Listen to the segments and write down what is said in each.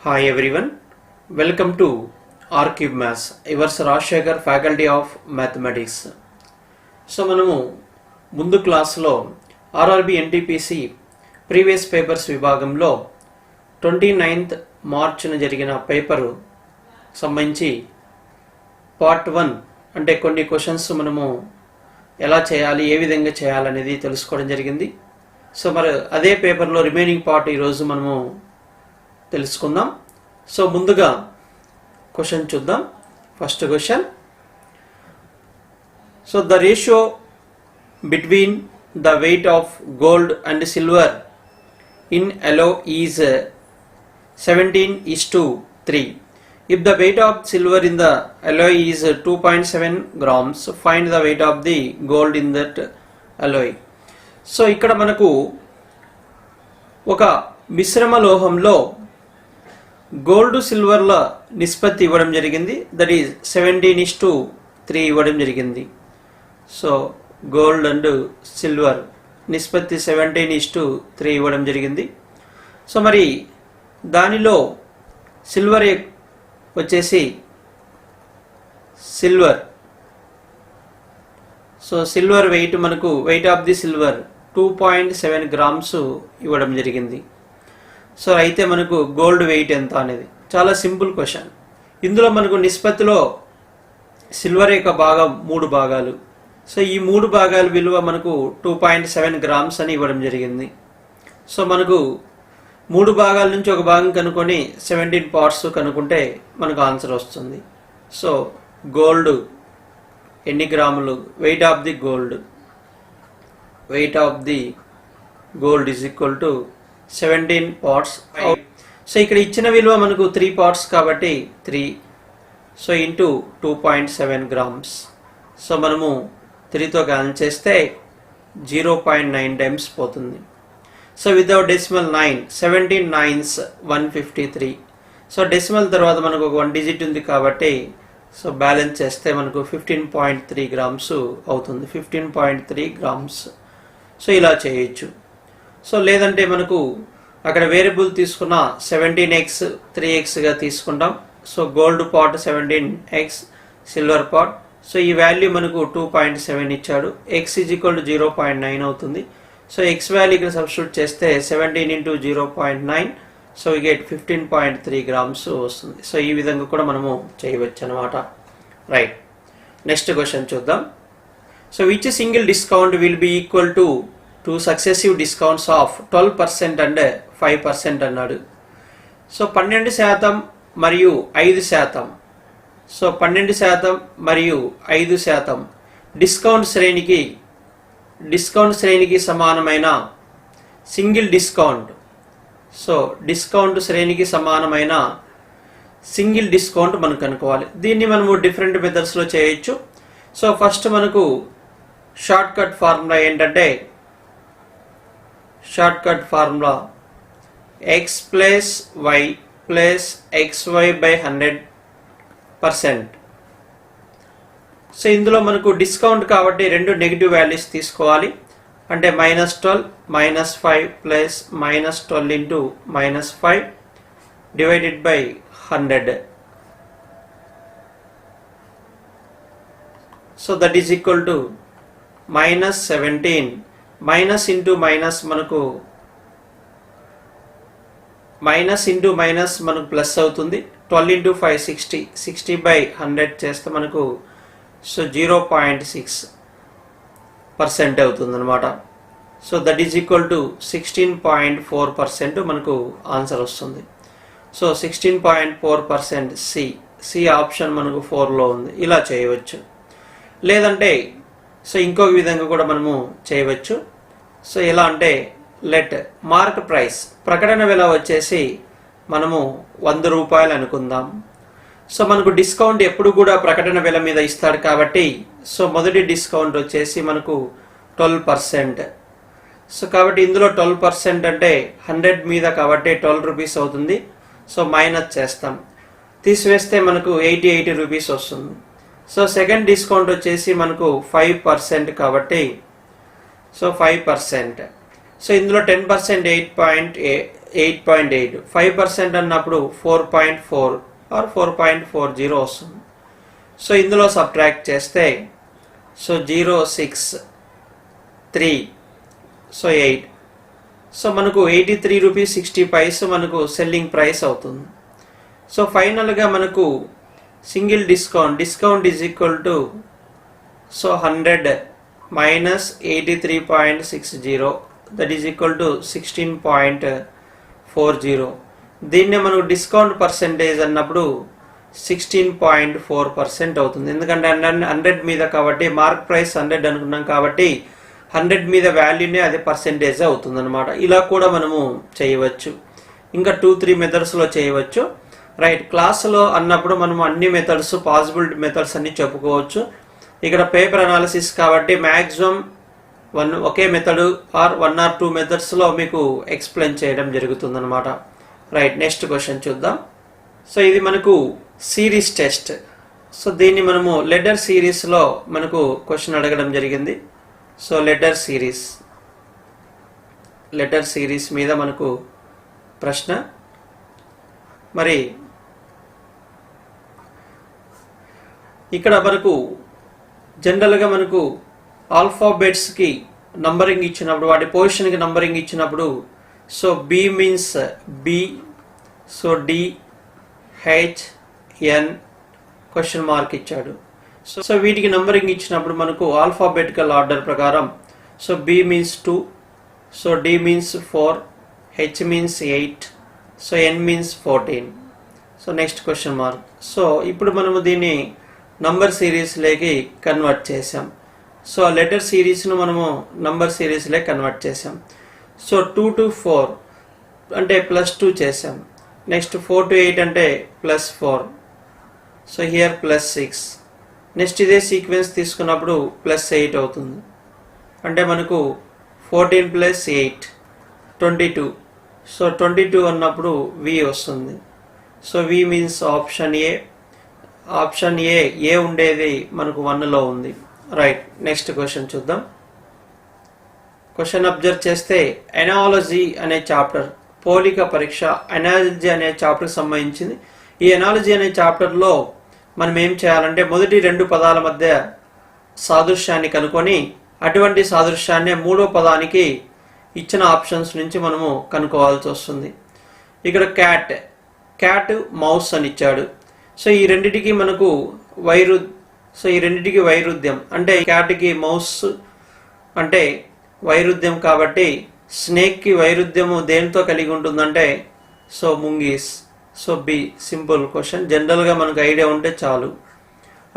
Hi everyone, welcome to R-Cube Maths, yours Rajshekhar, Faculty of Mathematics. So మనము ముందు క్లాస్లో RRB NTPC previous papers విభాగంలో 29th మార్చ్న జరిగిన paper సంబంధించి పార్ట్ 1 అంటే కొన్ని క్వశ్చన్స్ మనము ఎలా చేయాలి, ఏ విధంగా చేయాలనేది తెలుసుకోవడం జరిగింది. సో మరి అదే పేపర్లో రిమైనింగ్ పార్ట్ ఈరోజు మనము తెలుసుకుందాం. సో ముందుగా క్వశ్చన్ చూద్దాం. First question, so the ratio between the weight of gold and silver in alloy is 17:3. If the weight of silver in the alloy is 2.7 grams, find the weight of the gold in that alloy. So ఇక్కడ మనకు ఒక మిశ్రమ లోహంలో gold సిల్వర్ల నిష్పత్తి ఇవ్వడం జరిగింది. That is 17:3 ఇవ్వడం జరిగింది. So gold and silver నిష్పత్తి 17:3 ఇవ్వడం జరిగింది. సో మరి దానిలో సిల్వర్ వచ్చేసి సిల్వర్ వెయిట్ మనకు weight of the silver 2.7 grams ఇవ్వడం జరిగింది. సో అయితే మనకు గోల్డ్ వెయిట్ ఎంత అనేది చాలా సింపుల్ క్వశ్చన్. ఇందులో మనకు నిష్పత్తిలో సిల్వర్ యొక్క భాగం 3 భాగాలు. సో ఈ 3 భాగాల విలువ మనకు 2.7 grams అని ఇవ్వడం జరిగింది. సో మనకు 3 భాగాల నుంచి ఒక భాగం కనుక్కొని 17 parts కనుక్కుంటే మనకు ఆన్సర్ వస్తుంది. సో గోల్డ్ ఎన్ని గ్రాములు, weight of the gold is equal to 17 parts. So ఇక్కడ ఇచ్చిన విలువ మనకు 3 parts కాబట్టి 3, సో ఇంటూ 2.7 grams. సో మనము 3తో క్యాన్సిల్ చేస్తే 0.9 times పోతుంది. So without decimal 9, 17 9s 153. So decimal తర్వాత మనకు ఒక 1 digit ఉంది కాబట్టి సో బ్యాలెన్స్ చేస్తే మనకు 15.3 grams అవుతుంది. 15.3 grams. సో ఇలా చేయొచ్చు. సో లేదంటే మనకు అక్కడ వేరియబుల్ తీసుకున్న 17x 3xగా తీసుకుంటాం. So gold part 17x, silver part. So ఈ వాల్యూ మనకు 2.7 ఇచ్చాడు. x ఈజ్ ఈక్వల్ టు 0.9 అవుతుంది. సో x వాల్యూ ఇక్కడ సబ్స్టిట్యూట్ చేస్తే 17 into 0.9, so we get 15.3 grams వస్తుంది. సో ఈ విధంగా కూడా మనము చేయవచ్చు అనమాట. రైట్, నెక్స్ట్ క్వశ్చన్ చూద్దాం. So which single discount will be equal to 2 successive discounts of 12% and 5% అన్నాడు. సో 12% మరియు 5%. సో 12% మరియు 5% డిస్కౌంట్ శ్రేణికి సమానమైన సింగిల్ డిస్కౌంట్. సో డిస్కౌంట్ శ్రేణికి సమానమైన సింగిల్ డిస్కౌంట్ మనం కనుక్కోవాలి. దీన్ని మనము డిఫరెంట్ మెథడ్స్లో చేయొచ్చు. సో ఫస్ట్ మనకు షార్ట్ కట్ ఫార్ములా ఏంటంటే, short cut formula x plus y plus xy by 100%. So ఇందులో మనకు డిస్కౌంట్ కాబట్టి 2 నెగిటివ్ వాల్యూస్ తీసుకోవాలి. అంటే -12 -5 plus -12 into -5 divided by 100. So that is equal to -17. Minus into minus మనకు minus into minus మనకు plus అవుతుంది. 12 into 5 60, 60 by 100 చేస్తే మనకు సో 0.6% అవుతుంది అనమాట. So that is equal to 16.4% మనకు ఆన్సర్ వస్తుంది. సో 16.4% సి ఆప్షన్ మనకు 4లో ఉంది. ఇలా చేయవచ్చు. లేదంటే సో ఇంకొక విధంగా కూడా మనము చేయవచ్చు. సో ఎలా అంటే, లెట్ మార్క్ ప్రైస్, ప్రకటన విల వచ్చేసి మనము 100 రూపాయలు అనుకుందాం. సో మనకు డిస్కౌంట్ ఎప్పుడు కూడా ప్రకటన విల మీద ఇస్తాడు కాబట్టి సో మొదటి డిస్కౌంట్ వచ్చేసి మనకు 12%. సో కాబట్టి ఇందులో 12% అంటే 100 మీద కాబట్టి 12 rupees అవుతుంది. సో మైనస్ చేస్తాం, తీసివేస్తే మనకు 80 rupees వస్తుంది. సో సెకండ్ డిస్కౌంట్ వచ్చేసి మనకు 5% కాబట్టి సో 5%. సో ఇందులో 10% 8.8, 5% అన్నప్పుడు 4.4 ఆర్ 4.40 వస్తుంది. సో ఇందులో సబ్ట్రాక్ట్ చేస్తే సో 0, 6, 3, సో 8, సో మనకు 83 రూపీస్ 60 పైస్ మనకు సెల్లింగ్ ప్రైస్ అవుతుంది. సో ఫైనల్గా మనకు single discount is equal to so 100 minus 83.60, that is equal to 16.40. దీన్నే మనకు డిస్కౌంట్ పర్సెంటేజ్ అన్నప్పుడు 16.4% అవుతుంది. ఎందుకంటే 100 మీద కాబట్టి మార్క్ ప్రైస్ 100 అనుకున్నాం కాబట్టి 100 మీద వాల్యూనే అది పర్సెంటేజ్ అవుతుంది అనమాట. ఇలా కూడా మనము చేయవచ్చు. ఇంకా 2-3 మెథడ్స్లో చేయవచ్చు. రైట్, క్లాస్లో అన్నప్పుడు మనము అన్ని మెథడ్స్ పాసిబుల్ మెథడ్స్ అన్ని చెప్పుకోవచ్చు. ఇక్కడ పేపర్ అనాలిసిస్ కాబట్టి maximum okay method or 1 or 2 మెథడ్స్లో మీకు ఎక్స్ప్లెయిన్ చేయడం జరుగుతుంది అనమాట. రైట్, నెక్స్ట్ క్వశ్చన్ చూద్దాం. సో ఇది మనకు సిరీస్ టెస్ట్. సో దీన్ని మనము లెటర్ సిరీస్లో మనకు క్వశ్చన్ అడగడం జరిగింది. సో లెటర్ సిరీస్ మీద మనకు ప్రశ్న. మరి ఇక్కడ మనకు జనరల్గా మనకు ఆల్ఫాబెట్స్కి నంబరింగ్ ఇచ్చినప్పుడు వాటి పొజిషన్కి నంబరింగ్ ఇచ్చినప్పుడు so B means B, so D, H, N question mark ఇచ్చాడు. సో వీటికి నంబరింగ్ ఇచ్చినప్పుడు మనకు ఆల్ఫాబెటికల్ ఆర్డర్ ప్రకారం so B means 2, so D means 4, H means 8, so N means 14. So next question mark. So ఇప్పుడు మనము దీన్ని number సిరీస్లోకి convert చేసాం. సో లెటర్ సిరీస్ను మనము నంబర్ సిరీస్లోకి కన్వర్ట్ చేసాం. సో 2 to 4 అంటే +2 చేసాం. నెక్స్ట్ 4 to 8 అంటే +4, సో హియర్ +6. నెక్స్ట్ ఇదే సీక్వెన్స్ తీసుకున్నప్పుడు +8 అవుతుంది. అంటే మనకు 14 + 8 22. సో 22 అన్నప్పుడు వి వస్తుంది. So B means option A ఉండేది మనకు 1లో ఉంది. రైట్, నెక్స్ట్ క్వశ్చన్ చూద్దాం. క్వశ్చన్ అబ్జర్వ్ చేస్తే ఎనాలజీ అనే చాప్టర్, పోలిక పరీక్ష ఎనాలజీ అనే చాప్టర్కి సంబంధించింది. ఈ ఎనాలజీ అనే చాప్టర్లో మనం ఏం చేయాలంటే మొదటి 2 పదాల మధ్య సాదృశ్యాన్ని కనుక్కొని అటువంటి సాదృశ్యాన్ని 3వ పదానికి ఇచ్చిన ఆప్షన్స్ నుంచి మనము కనుక్కోవాల్సి వస్తుంది. ఇక్కడ క్యాట్ మౌస్ అని ఇచ్చాడు. సో ఈ రెండిటికి మనకు వైరుధ్యం అంటే క్యాట్కి మౌస్ అంటే వైరుధ్యం కాబట్టి స్నేక్కి వైరుధ్యము దేనితో కలిగి ఉంటుందంటే సో ముంగీస్. సో బి సింపుల్ క్వశ్చన్, జనరల్గా మనకు ఐడియా ఉంటే చాలు.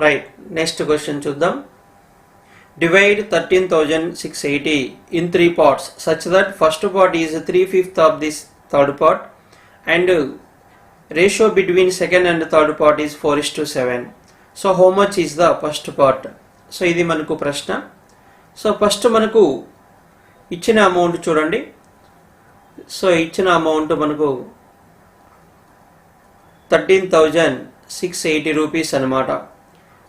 రైట్, నెక్స్ట్ క్వశ్చన్ చూద్దాం. Divide 13,680 in 3 parts such that first part is 3/5 of this third part and ratio between second and third part is 4:7. So how much is the first part? So ఇది మనకు ప్రశ్న. So first మనకు ఇచ్చిన amount చూడండి. So ఇచ్చిన amount మనకు 13,680 rupees అనమాట.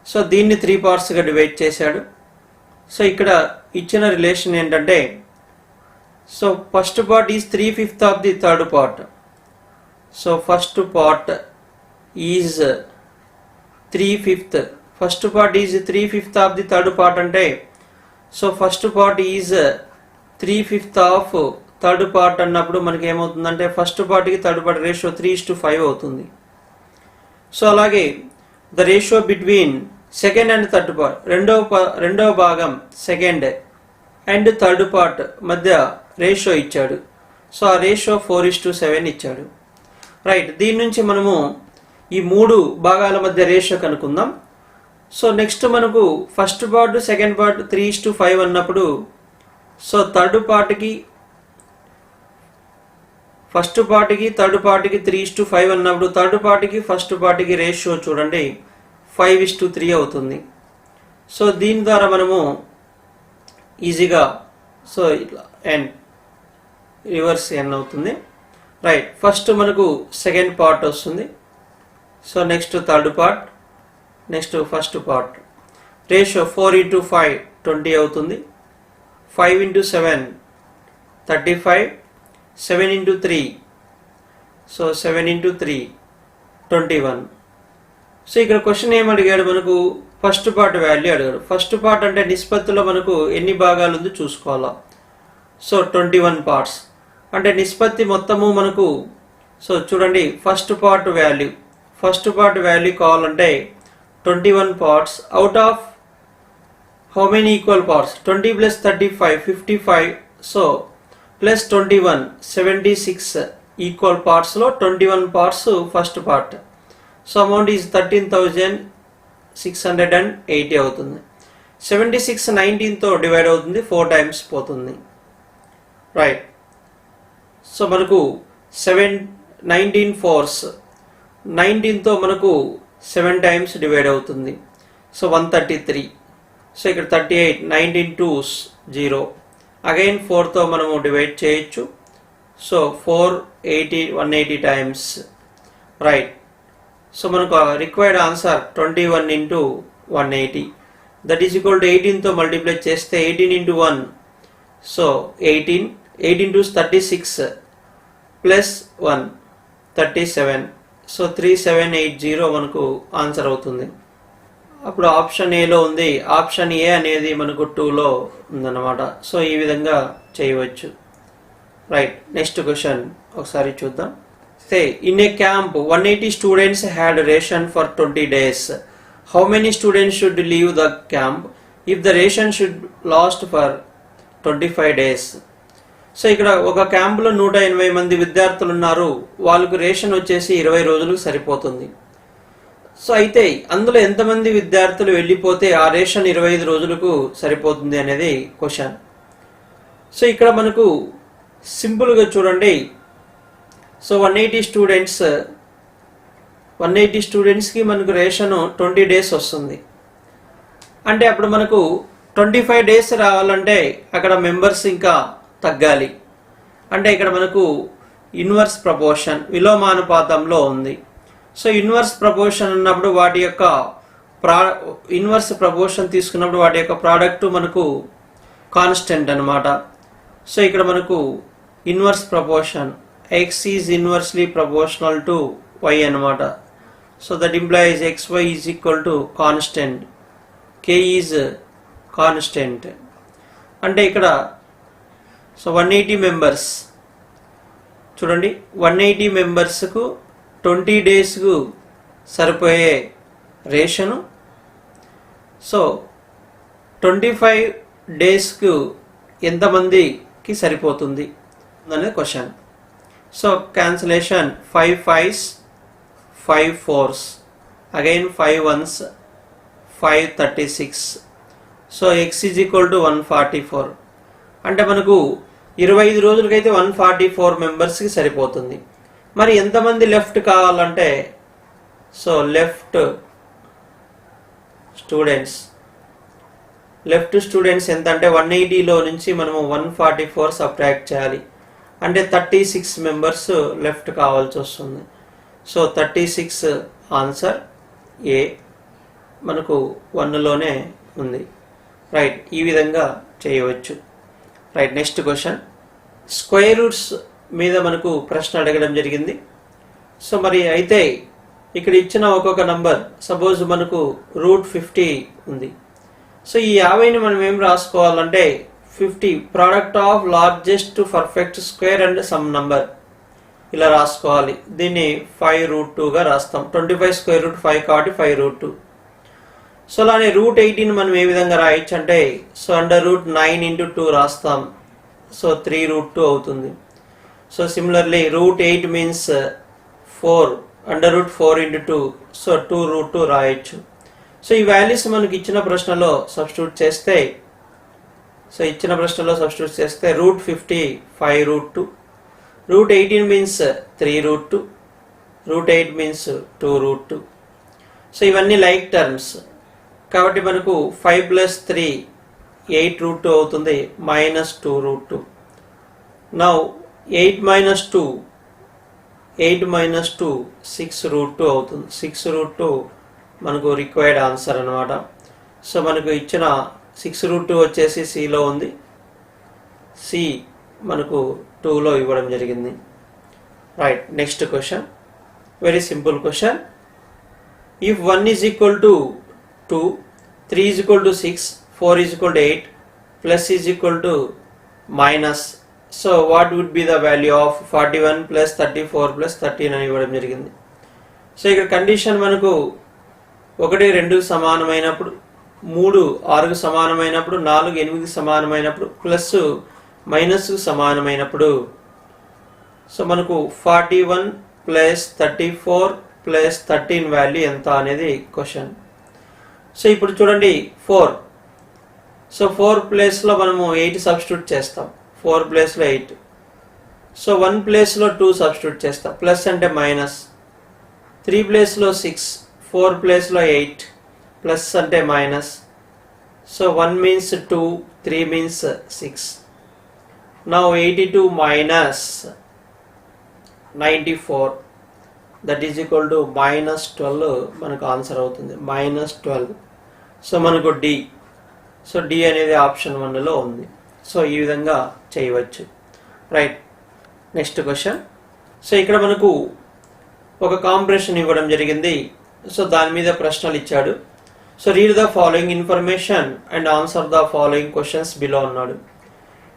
So దీన్ని 3 పార్ట్స్గా డివైడ్ చేశాడు. సో ఇక్కడ ఇచ్చిన రిలేషన్ ఏంటంటే so first part is 3/5 of the third part. So first part is 3/5. First part is 3/5 of the third part అంటే so first part is 3/5 of third part అన్నప్పుడు మనకి ఏమవుతుందంటే ఫస్ట్ పార్ట్కి థర్డ్ పార్ట్ రేషియో 3:5 అవుతుంది. So అలాగే the ratio between second and third part, రెండవ భాగం second and third part మధ్య రేషియో ఇచ్చాడు. సో ఆ రేషియో 4:7 ఇచ్చాడు. రైట్, దీని నుంచి మనము ఈ 3 భాగాల మధ్య రేషియో కనుక్కుందాం. సో నెక్స్ట్ మనకు ఫస్ట్ పార్ట్ సెకండ్ పార్ట్ 3:5 అన్నప్పుడు సో థర్డ్ పార్ట్కి ఫస్ట్ పార్ట్కి థర్డ్ పార్ట్కి 3:5 అన్నప్పుడు థర్డ్ పార్ట్కి ఫస్ట్ పార్ట్కి రేషియో చూడండి 5:3 అవుతుంది. సో దీని ద్వారా మనము ఈజీగా సో ఇట్లా ఎన్ రివర్స్ ఎన్ అవుతుంది. రైట్, ఫస్ట్ మనకు సెకండ్ పార్ట్ వస్తుంది. So next third part, next first part. Ratio 4:5 20 అవుతుంది. 5 × 7 35, 7 × 3 సో 7 into 3 21. సో ఇక్కడ క్వశ్చన్ ఏం అడిగాడు, మనకు ఫస్ట్ పార్ట్ వాల్యూ అడిగాడు. ఫస్ట్ పార్ట్ అంటే నిష్పత్తిలో మనకు ఎన్ని భాగాలు ఉందో చూసుకోవాలా. సో 21 పార్ట్స్ అంటే నిష్పత్తి మొత్తము మనకు. సో చూడండి, ఫస్ట్ పార్ట్ వాల్యూ కావాలంటే 21 parts out of how many equal parts, 20 plus 35 55. So plus 21 76 equal పార్ట్స్లో 21 parts first part. So amount is 13,680 అవుతుంది. 76 19తో డివైడ్ అవుతుంది, 4 times పోతుంది, రైట్. సో మనకు 19 4s, 19తో మనకు 7 times డివైడ్ అవుతుంది. సో 133. సో ఇక్కడ 38, 19 2s 0. అగైన్ 4తో మనము డివైడ్ చేయొచ్చు. So 180 times, right. సో మనకు required answer 21 into 180, that is equal to 18తో మల్టిప్లై చేస్తే 18 into 1. So 18 2 36 plus 1 37. సో 3780 మనకు ఆన్సర్ అవుతుంది. అప్పుడు ఆప్షన్ ఏలో ఉంది, ఆప్షన్ ఏ అనేది మనకు 2లో ఉందన్నమాట. సో ఈ విధంగా చేయవచ్చు, రైట్. నెక్స్ట్ క్వశ్చన్ ఒకసారి చూద్దాం. Say in a camp 180 students had ration for 20 days. How many students should leave the camp if the ration should last for 25 days. So ఇక్కడ ఒక క్యాంపులో 180 మంది విద్యార్థులు ఉన్నారు, వాళ్ళకు రేషన్ వచ్చేసి 20 రోజులకు సరిపోతుంది. సో అయితే అందులో ఎంతమంది విద్యార్థులు వెళ్ళిపోతే ఆ రేషన్ 25 రోజులకు సరిపోతుంది అనేది క్వశ్చన్. సో ఇక్కడ మనకు సింపుల్గా చూడండి. సో 180 స్టూడెంట్స్కి మనకు రేషన్ 20 days వస్తుంది. అంటే అప్పుడు మనకు 25 days రావాలంటే అక్కడ మెంబర్స్ ఇంకా తగ్గాలి. అంటే ఇక్కడ మనకు ఇన్వర్స్ ప్రపోర్షన్, విలోమానుపాతంలో ఉంది. సో ఇన్వర్స్ ప్రపోర్షన్ ఉన్నప్పుడు వాటి యొక్క ఇన్వర్స్ ప్రపోర్షన్ తీసుకున్నప్పుడు వాటి యొక్క ప్రోడక్ట్ మనకు కాన్స్టెంట్ అనమాట. సో ఇక్కడ మనకు inverse proportion x is inversely proportional to y అనమాట. So that implies xy is equal to constant, k is constant. అంటే ఇక్కడ సో 180 మెంబర్స్ చూడండి, 180 మెంబర్స్కు 20 daysకు సరిపోయే రేషను. సో 25 daysకు ఎంతమందికి సరిపోతుంది అనేది question. So cancellation 5 5s 5 4s, again 5 1s 536. So x is equal to 144. అంటే మనకు 25 రోజులకైతే 144 మెంబర్స్కి సరిపోతుంది. మరి ఎంతమంది లెఫ్ట్ కావాలంటే, సో లెఫ్ట్ స్టూడెంట్స్ ఎంత అంటే 180లో నుంచి మనము 144 సబ్ట్రాక్ట్ చేయాలి. అంటే 36 మెంబర్స్ లెఫ్ట్ కావాల్సి వస్తుంది. సో 36 ఆన్సర్ ఏ మనకు 1లోనే ఉంది, రైట్. ఈ విధంగా చేయవచ్చు, right. Next question, square roots మీద మనకు ప్రశ్న అడగడం జరిగింది. సో మరి అయితే ఇక్కడ ఇచ్చిన ఒక్కొక్క నంబర్, సపోజ్ మనకు √50 ఉంది. సో ఈ 50ని మనం ఏం రాసుకోవాలంటే 50 product of largest perfect square and some number ఇలా రాసుకోవాలి. దీన్ని 5√2గా రాస్తాం. 25 స్క్వేర్ రూట్ 5 కాబట్టి 5√2. సో అలానే √18 మనం ఏ విధంగా రాయొచ్చు అంటే, సో √9 into 2 రాస్తాం. సో 3√2 అవుతుంది. So similarly √8 means 4, √4 into 2, so 2√2 రాయొచ్చు. సో ఈ వాల్యూస్ మనకి ఇచ్చిన ప్రశ్నలో సబ్స్టిట్యూట్ చేస్తే, √50 5√2, √18 మీన్స్ 3√2, √8 మీన్స్ 2√2. సో ఇవన్నీ లైక్ టర్మ్స్ కాబట్టి మనకు 5 + 3 8√2 అవుతుంది, -2√2. నౌ 8 - 2 6√2 అవుతుంది. 6√2 మనకు రిక్వైర్డ్ ఆన్సర్ అనమాట. సో మనకు ఇచ్చిన 6√2 వచ్చేసి సిలో ఉంది, సి మనకు 2లో ఇవ్వడం జరిగింది, Right, next question. Very simple question. If 1 is equal to 2, 3 is equal to 6, 4 is equal to 8, plus is equal to minus. So what would be the value of 41 plus 34 plus 13 అని ఇవ్వడం జరిగింది. So ఇక్కడ condition మనకు 1 2 సమానమైనప్పుడు, 3 6 సమానమైనప్పుడు, 4 8 సమానమైనప్పుడు, plus minus సమానమైనప్పుడు, so మనకు 41 ప్లస్ 34 ప్లస్ 13 వాల్యూ ఎంత అనేది క్వశ్చన్. సో ఇప్పుడు చూడండి 4. సో 4 ప్లేస్లో మనము 8 సబ్స్టిట్యూట్ చేస్తాం. 4 ప్లేస్లో 8. సో 1 ప్లేస్లో 2 సబ్స్టిట్యూట్ చేస్తాం. ప్లస్ అంటే మైనస్. 3 ప్లేస్లో 6, 4 ప్లేస్లో 8, ప్లస్ అంటే minus. So 1 means 2, 3 means 6. Now 82 minus 94, that is equal to minus 12 మనకు ఆన్సర్ అవుతుంది. minus 12. సో మనకు డి. సో డి అనేది ఆప్షన్ 1లో ఉంది. సో ఈ విధంగా చేయవచ్చు. Right, next question. సో ఇక్కడ మనకు ఒక కాంప్రెషన్ ఇవ్వడం జరిగింది. సో దాని మీద ప్రశ్నలు ఇచ్చాడు. So read the following information and answer the following questions below అన్నాడు.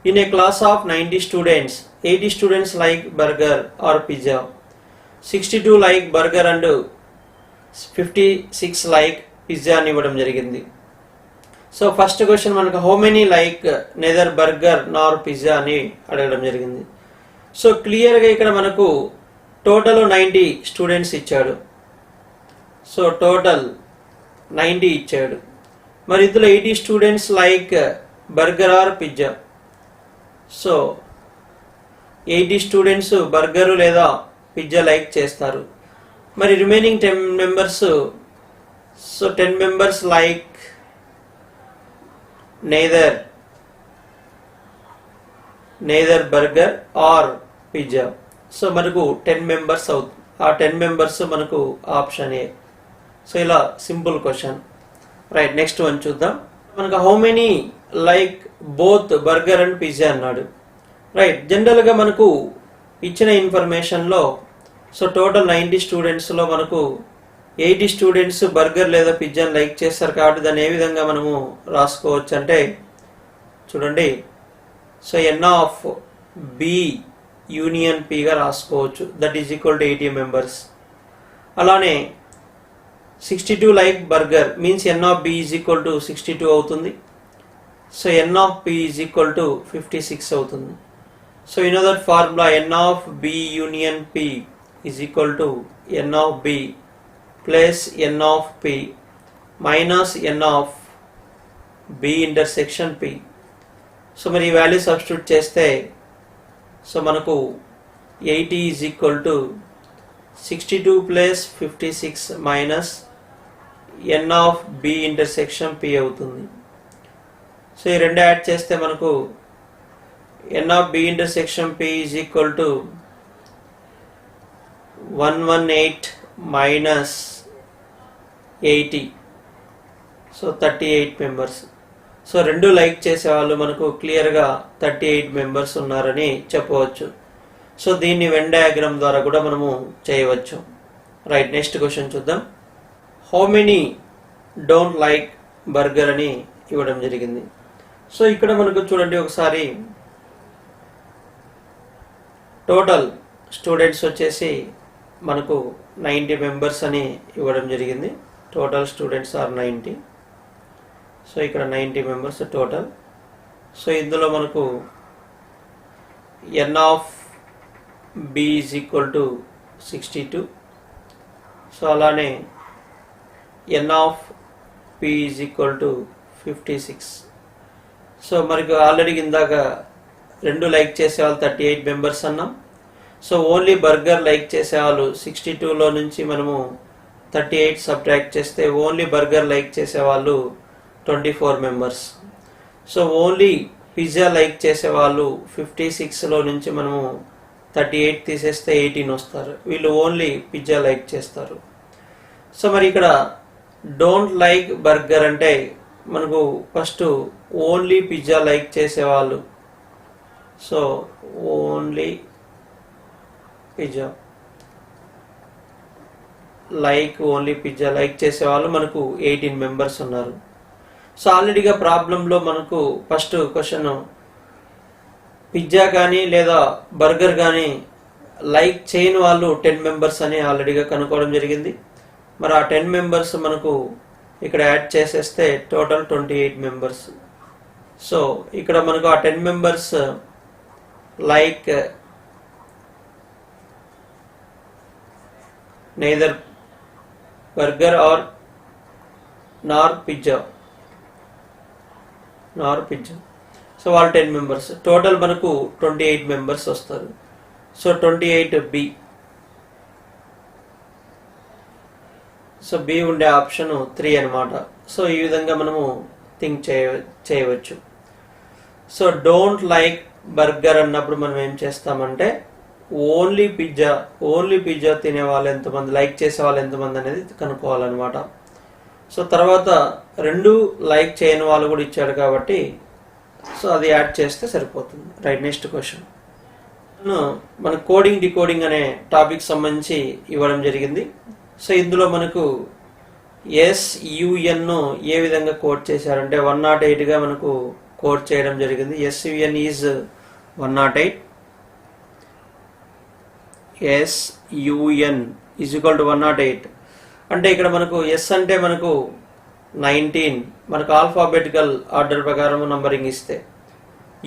In a class of 90 students, 80 students like burger or pizza, 62 like burger and 56 like pizza అని ఇవ్వడం జరిగింది. సో ఫస్ట్ క్వశ్చన్ మనకు how many like neither burger nor pizza అని అడగడం జరిగింది. So క్లియర్గా ఇక్కడ మనకు టోటల్ 90 స్టూడెంట్స్ ఇచ్చాడు. సో టోటల్ 90 ఇచ్చాడు. మరి ఇందులో 80 students like burger or pizza. So 80 students burger లేదా పిజ్జా లైక్ చేస్తారు. మరి remaining 10 members, so 10 members like neither burger or pizza. So మనకు 10 మెంబర్స్ అవుతుంది. ఆ 10 మెంబర్స్ మనకు ఆప్షన్ ఏ. సో ఇలా simple question. Right, next one చూద్దాం. మనకు how many like both burger and pizza అన్నాడు. రైట్, జనరల్గా మనకు ఇచ్చిన ఇన్ఫర్మేషన్లో సో టోటల్ 90 స్టూడెంట్స్లో మనకు 80 స్టూడెంట్స్ బర్గర్ లేదా పిజ్జాని లైక్ చేస్తారు. కాబట్టి దాన్ని ఏ విధంగా మనము రాసుకోవచ్చు అంటే చూడండి. So N of B union పిగా రాసుకోవచ్చు. That is equal to 80 members. అలానే 62 like burger means N of B is equal to 62 అవుతుంది. So N of P is equal to 56 అవుతుంది. So you know that formula n of b union p is equal to n of b plus n of p minus n of b intersection p. So మరి ఈ value substitute చేస్తే so మనకు 80 is equal to 62 plus 56 minus n of b intersection p అవుతుంది. So ఈ రెండు add చేస్తే మనకు n of b intersection p is equal to 118 minus 80. So 38 members. So రెండు లైక్ చేసేవాళ్ళు మనకు క్లియర్గా 38 మెంబర్స్ ఉన్నారని చెప్పవచ్చు. సో దీన్ని వెన్ డయాగ్రామ్ ద్వారా కూడా మనము చేయవచ్చు. రైట్, నెక్స్ట్ క్వశ్చన్ చూద్దాం. How many don't like burger అని ఇవ్వడం జరిగింది. సో ఇక్కడ మనకు చూడండి ఒకసారి టోటల్ స్టూడెంట్స్ వచ్చేసి మనకు 90 మెంబర్స్ అని ఇవ్వడం జరిగింది. Total students are 90. సో ఇక్కడ 90 మెంబర్స్ టోటల్. సో ఇందులో మనకు N of B is equal to 62. So అలానే N of P is equal to 56. So మనకు ఆల్రెడీ ఇందాక రెండు లైక్ చేసేవాళ్ళు 38 మెంబర్స్ అన్నాం. సో ఓన్లీ బర్గర్ లైక్ చేసేవాళ్ళు 62లో నుంచి మనము 38 సబ్ట్రాక్ట్ చేస్తే ఓన్లీ బర్గర్ లైక్ చేసేవాళ్ళు 24 members. So only pizza like చేసేవాళ్ళు 56లో నుంచి మనము 38 తీసేస్తే 18 వస్తారు. వీళ్ళు ఓన్లీ పిజ్జా లైక్ చేస్తారు. సో మరి ఇక్కడ డోంట్ లైక్ బర్గర్ అంటే మనకు ఫస్ట్ ఓన్లీ పిజ్జా లైక్ చేసేవాళ్ళు. So only pizza, like only pizza like చేసేవాళ్ళు మనకు 18 మెంబర్స్ ఉన్నారు. సో ఆల్రెడీగా ప్రాబ్లంలో మనకు ఫస్ట్ క్వశ్చన్ పిజ్జా కానీ లేదా బర్గర్ కానీ లైక్ చేయని వాళ్ళు 10 మెంబర్స్ అని ఆల్రెడీగా కనుక్కోవడం జరిగింది. మరి ఆ 10 మెంబర్స్ మనకు ఇక్కడ యాడ్ చేసేస్తే టోటల్ 28 మెంబర్స్. సో ఇక్కడ మనకు ఆ 10 members like neither burger or nor pizza. So వాళ్ళు 10 మెంబర్స్, టోటల్ మనకు 28 మెంబర్స్ వస్తారు. So 28B. సో బి ఉండే ఆప్షన్ 3 అనమాట. సో ఈ విధంగా మనము థింక్ చేయవచ్చు. సో డోంట్ లైక్ బర్గర్ అన్నప్పుడు మనం ఏం చేస్తామంటే ఓన్లీ పిజ్జా తినే వాళ్ళు ఎంతమంది, లైక్ చేసే వాళ్ళు ఎంతమంది అనేది కనుక్కోవాలన్నమాట. సో తర్వాత 2 లైక్ చేయని వాళ్ళు కూడా ఇచ్చాడు కాబట్టి సో అది యాడ్ చేస్తే సరిపోతుంది. రైట్, నెక్స్ట్ క్వశ్చన్ మన కోడింగ్ డికోడింగ్ అనే టాపిక్ సంబంధించి ఇవ్వడం జరిగింది. సో ఇందులో మనకు SUN ఏ విధంగా కోడ్ చేశారంటే 108గా మనకు కోడ్ చేయడం జరిగింది. SUN is 108, SUN is equal to 108. అంటే ఇక్కడ మనకు S అంటే మనకు 19, మనకు ఆల్ఫాబెటికల్ ఆర్డర్ ప్రకారం నంబరింగ్ ఇస్తే,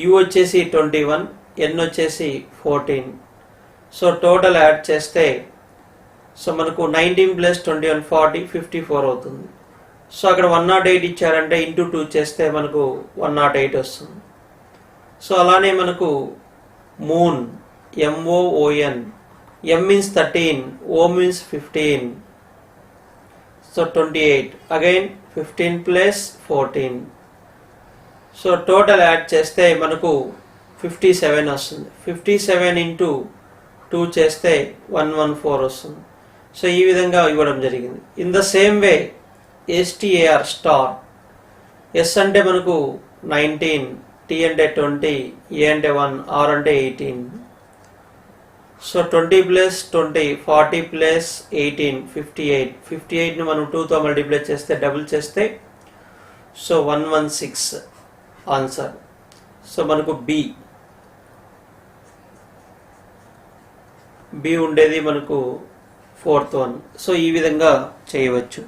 U వచ్చేసి 21, N వచ్చేసి 14. సో టోటల్ యాడ్ చేస్తే సో మనకు 19 + 21 40 54 అవుతుంది. సో అక్కడ 108 ఇచ్చారంటే ఇంటూ 2 చేస్తే మనకు 108 వస్తుంది. సో అలానే మనకు moon MOON, M means 13, O means 15. So 28 again 15 + 14. So total add చేస్తే మనకు 57 వస్తుంది. 57 ఇంటూ 2 చేస్తే 114 వస్తుంది. సో ఈ విధంగా ఇవ్వడం జరిగింది. In the same way STAR star, S అంటే మనకు 19, T అంటే 20, A అంటే 1, R అంటే 18. సో 20 + 20 40 + 18 58. 58ని మనం 2తో మల్టిప్లై చేస్తే డబుల్ చేస్తే సో 116 ఆన్సర్. సో మనకు బి ఉండేది మనకు 4th వన్. సో ఈ విధంగా చేయవచ్చు.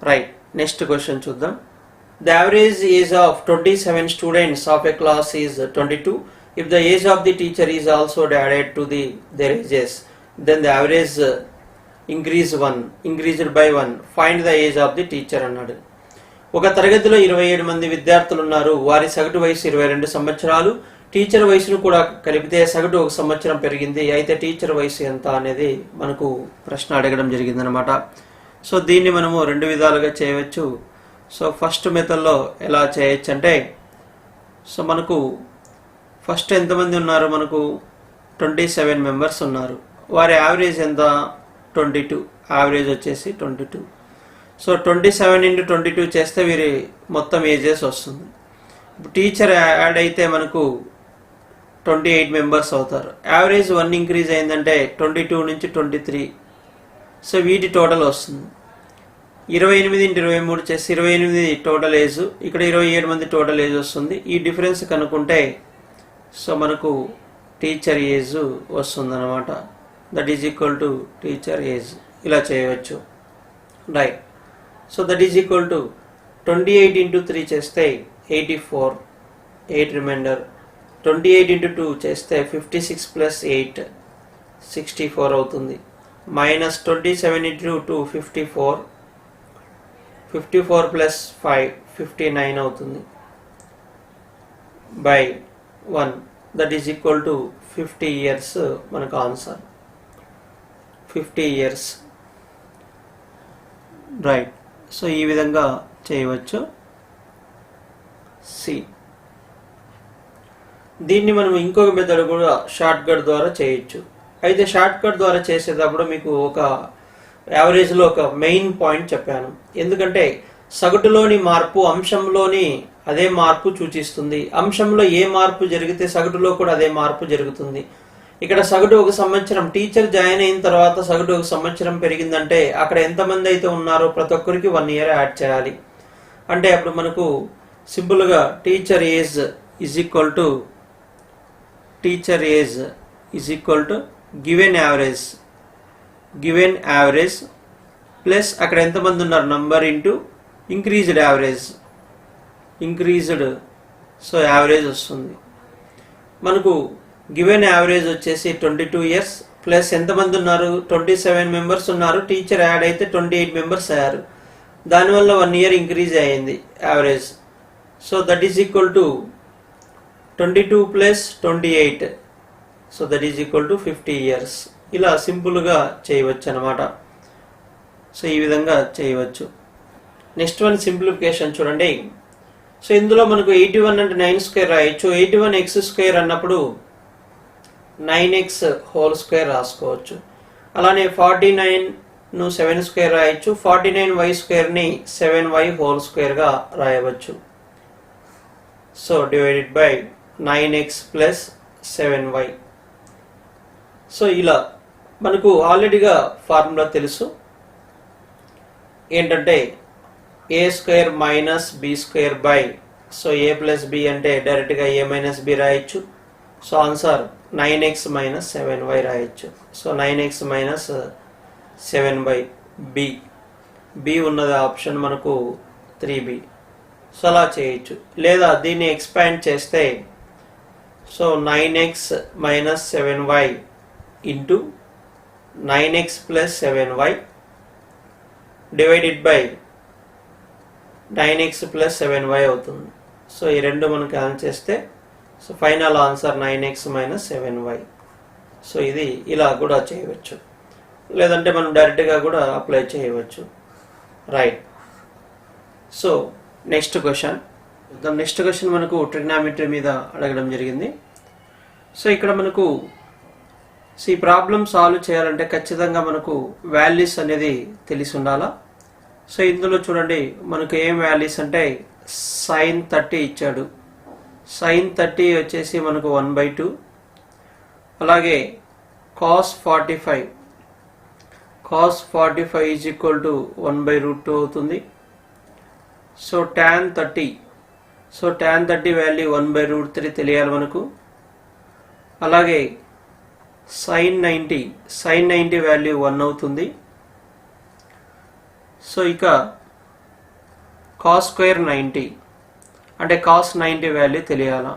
రైట్, నెక్స్ట్ క్వశ్చన్ చూద్దాం. The average age of 27 students of a class is 22. If the age of the teacher is also added to their ages, then the average increased by 1. Find the age of the teacher అన్నాడు. ఒక తరగతిలో 27 మంది విద్యార్థులు ఉన్నారు. వారి సగటు వయసు 22 సంవత్సరాలు. టీచర్ వయసును కూడా కలిపితే సగటు 1 సంవత్సరం పెరిగింది. అయితే టీచర్ వయసు ఎంత అనేది మనకు ప్రశ్న అడగడం జరిగిందనమాట. సో దీన్ని మనము 2 విధాలుగా చేయవచ్చు. సో ఫస్ట్ మెథడ్లో ఎలా చేయొచ్చు అంటే, సో మనకు ఫస్ట్ ఎంతమంది ఉన్నారు, మనకు 27 మెంబర్స్ ఉన్నారు. వారి యావరేజ్ ఎంత, 22. యావరేజ్ వచ్చేసి 22. సో 27 × 22 చేస్తే వీరి మొత్తం ఏజెస్ వస్తుంది. ఇప్పుడు టీచర్ యాడ్ అయితే మనకు 28 మెంబర్స్ అవుతారు. యావరేజ్ 1 ఇంక్రీజ్ అయిందంటే 22 నుంచి 23. సో వీటి టోటల్ వస్తుంది. 28 × 23 చేసి 28 టోటల్ ఏజ్, ఇక్కడ 27 మంది టోటల్ ఏజ్ వస్తుంది. ఈ డిఫరెన్స్ కనుక్కుంటే సో మనకు టీచర్ ఏజ్ వస్తుంది అనమాట. That is equal to teacher age. ఇలా చేయవచ్చు. Right. So that is equal to 28 × 3 చేస్తే 84, 8 రిమైండర్. 28 × 2 చేస్తే 56 + 8 64 అవుతుంది. మైనస్ 27 × 2 54, 54 + 5 59 అవుతుంది. By 1 that is equal to 50 years మనకు ఆన్సర్. 50 ఇయర్స్. రైట్. సో ఈ విధంగా చేయవచ్చు. సి దీన్ని మనం ఇంకొక మెథడ్ కూడా షార్ట్ కట్ ద్వారా చేయొచ్చు. అయితే షార్ట్ కట్ ద్వారా చేసేటప్పుడు మీకు ఒక యావరేజ్లో ఒక మెయిన్ పాయింట్ చెప్పాను. ఎందుకంటే సగటులోని మార్పు అంశంలోని అదే మార్పు సూచిస్తుంది. అంశంలో ఏ మార్పు జరిగితే సగటులో కూడా అదే మార్పు జరుగుతుంది. ఇక్కడ సగటు ఒక సంవత్సరం టీచర్ జాయిన్ అయిన తర్వాత సగటు ఒక సంవత్సరం పెరిగిందంటే అక్కడ ఎంతమంది అయితే ఉన్నారో ప్రతి ఒక్కరికి 1 ఇయర్ యాడ్ చేయాలి. అంటే అప్పుడు మనకు సింపుల్గా teacher age is equal to given average plus అక్కడ ఎంతమంది ఉన్నారు number into increased so average వస్తుంది. మనకు గివెన్ యావరేజ్ వచ్చేసి 22 ఇయర్స్ ప్లస్ ఎంతమంది ఉన్నారు 27 మెంబర్స్ ఉన్నారు, టీచర్ యాడ్ అయితే 28 మెంబర్స్ అయ్యారు, దానివల్ల 1 ఇయర్ ఇంక్రీజ్ అయ్యింది average. So that is equal to 22 plus 28, so that is equal to 50 years. ఇలా సింపుల్గా చేయవచ్చు అన్నమాట. సో ఈ విధంగా చేయవచ్చు. నెక్స్ట్ వన్ సింప్లిఫికేషన్ చూడండి. సో ఇందులో మనకు 81 అంటే 9 స్క్వేర్ రాయొచ్చు. 81x² అన్నప్పుడు 9x హోల్ స్క్వేర్ రాసుకోవచ్చు. అలానే 49ను 7 స్క్వేర్ రాయొచ్చు. 49y² 7y హోల్ స్క్వేర్గా రాయవచ్చు. So divided by 9x plus 7y. So ఇలా మనకు ఆల్రెడీగా ఫార్ములా తెలుసు ఏంటంటే a² minus b² by, so a plus b అంటే డైరెక్ట్గా a మైనస్ b రాయొచ్చు. So answer 9x minus 7y రాయొచ్చు. So 9x minus 7y b ఉన్నది ఆప్షన్ మనకు 3b. సో అలా చేయొచ్చు. లేదా దీన్ని ఎక్స్పాండ్ చేస్తే so 9x minus 7y into 9x plus 7y divided by 9x plus 7y అవుతుంది. సో ఈ రెండు మనం క్యాన్సిల్ చేస్తే so final answer 9x minus 7y. So ఇది ఇలా కూడా చేయవచ్చు, లేదంటే మనం డైరెక్ట్గా కూడా అప్లై చేయవచ్చు. రైట్. సో నెక్స్ట్ క్వశ్చన్ మనకు ట్రిగ్నామెట్రీ మీద అడగడం జరిగింది. సో ఇక్కడ మనకు ఈ ప్రాబ్లం సాల్వ్ చేయాలంటే ఖచ్చితంగా మనకు వాల్యూస్ అనేది తెలిసి ఉండాలా. సో ఇందులో చూడండి మనకు ఏం వాల్యూస్ అంటే sin 30 ఇచ్చాడు. sin 30 వచ్చేసి మనకు 1/2. అలాగే cos 45 ఈజ్ ఈక్వల్ టు 1/√2 అవుతుంది. సో tan 30 వాల్యూ 1/√3 తెలియాలి మనకు. అలాగే sin 90 వాల్యూ 1 అవుతుంది. సో ఇక cos స్క్వేర్ 90 అంటే cos 90 వాల్యూ తెలియాలా.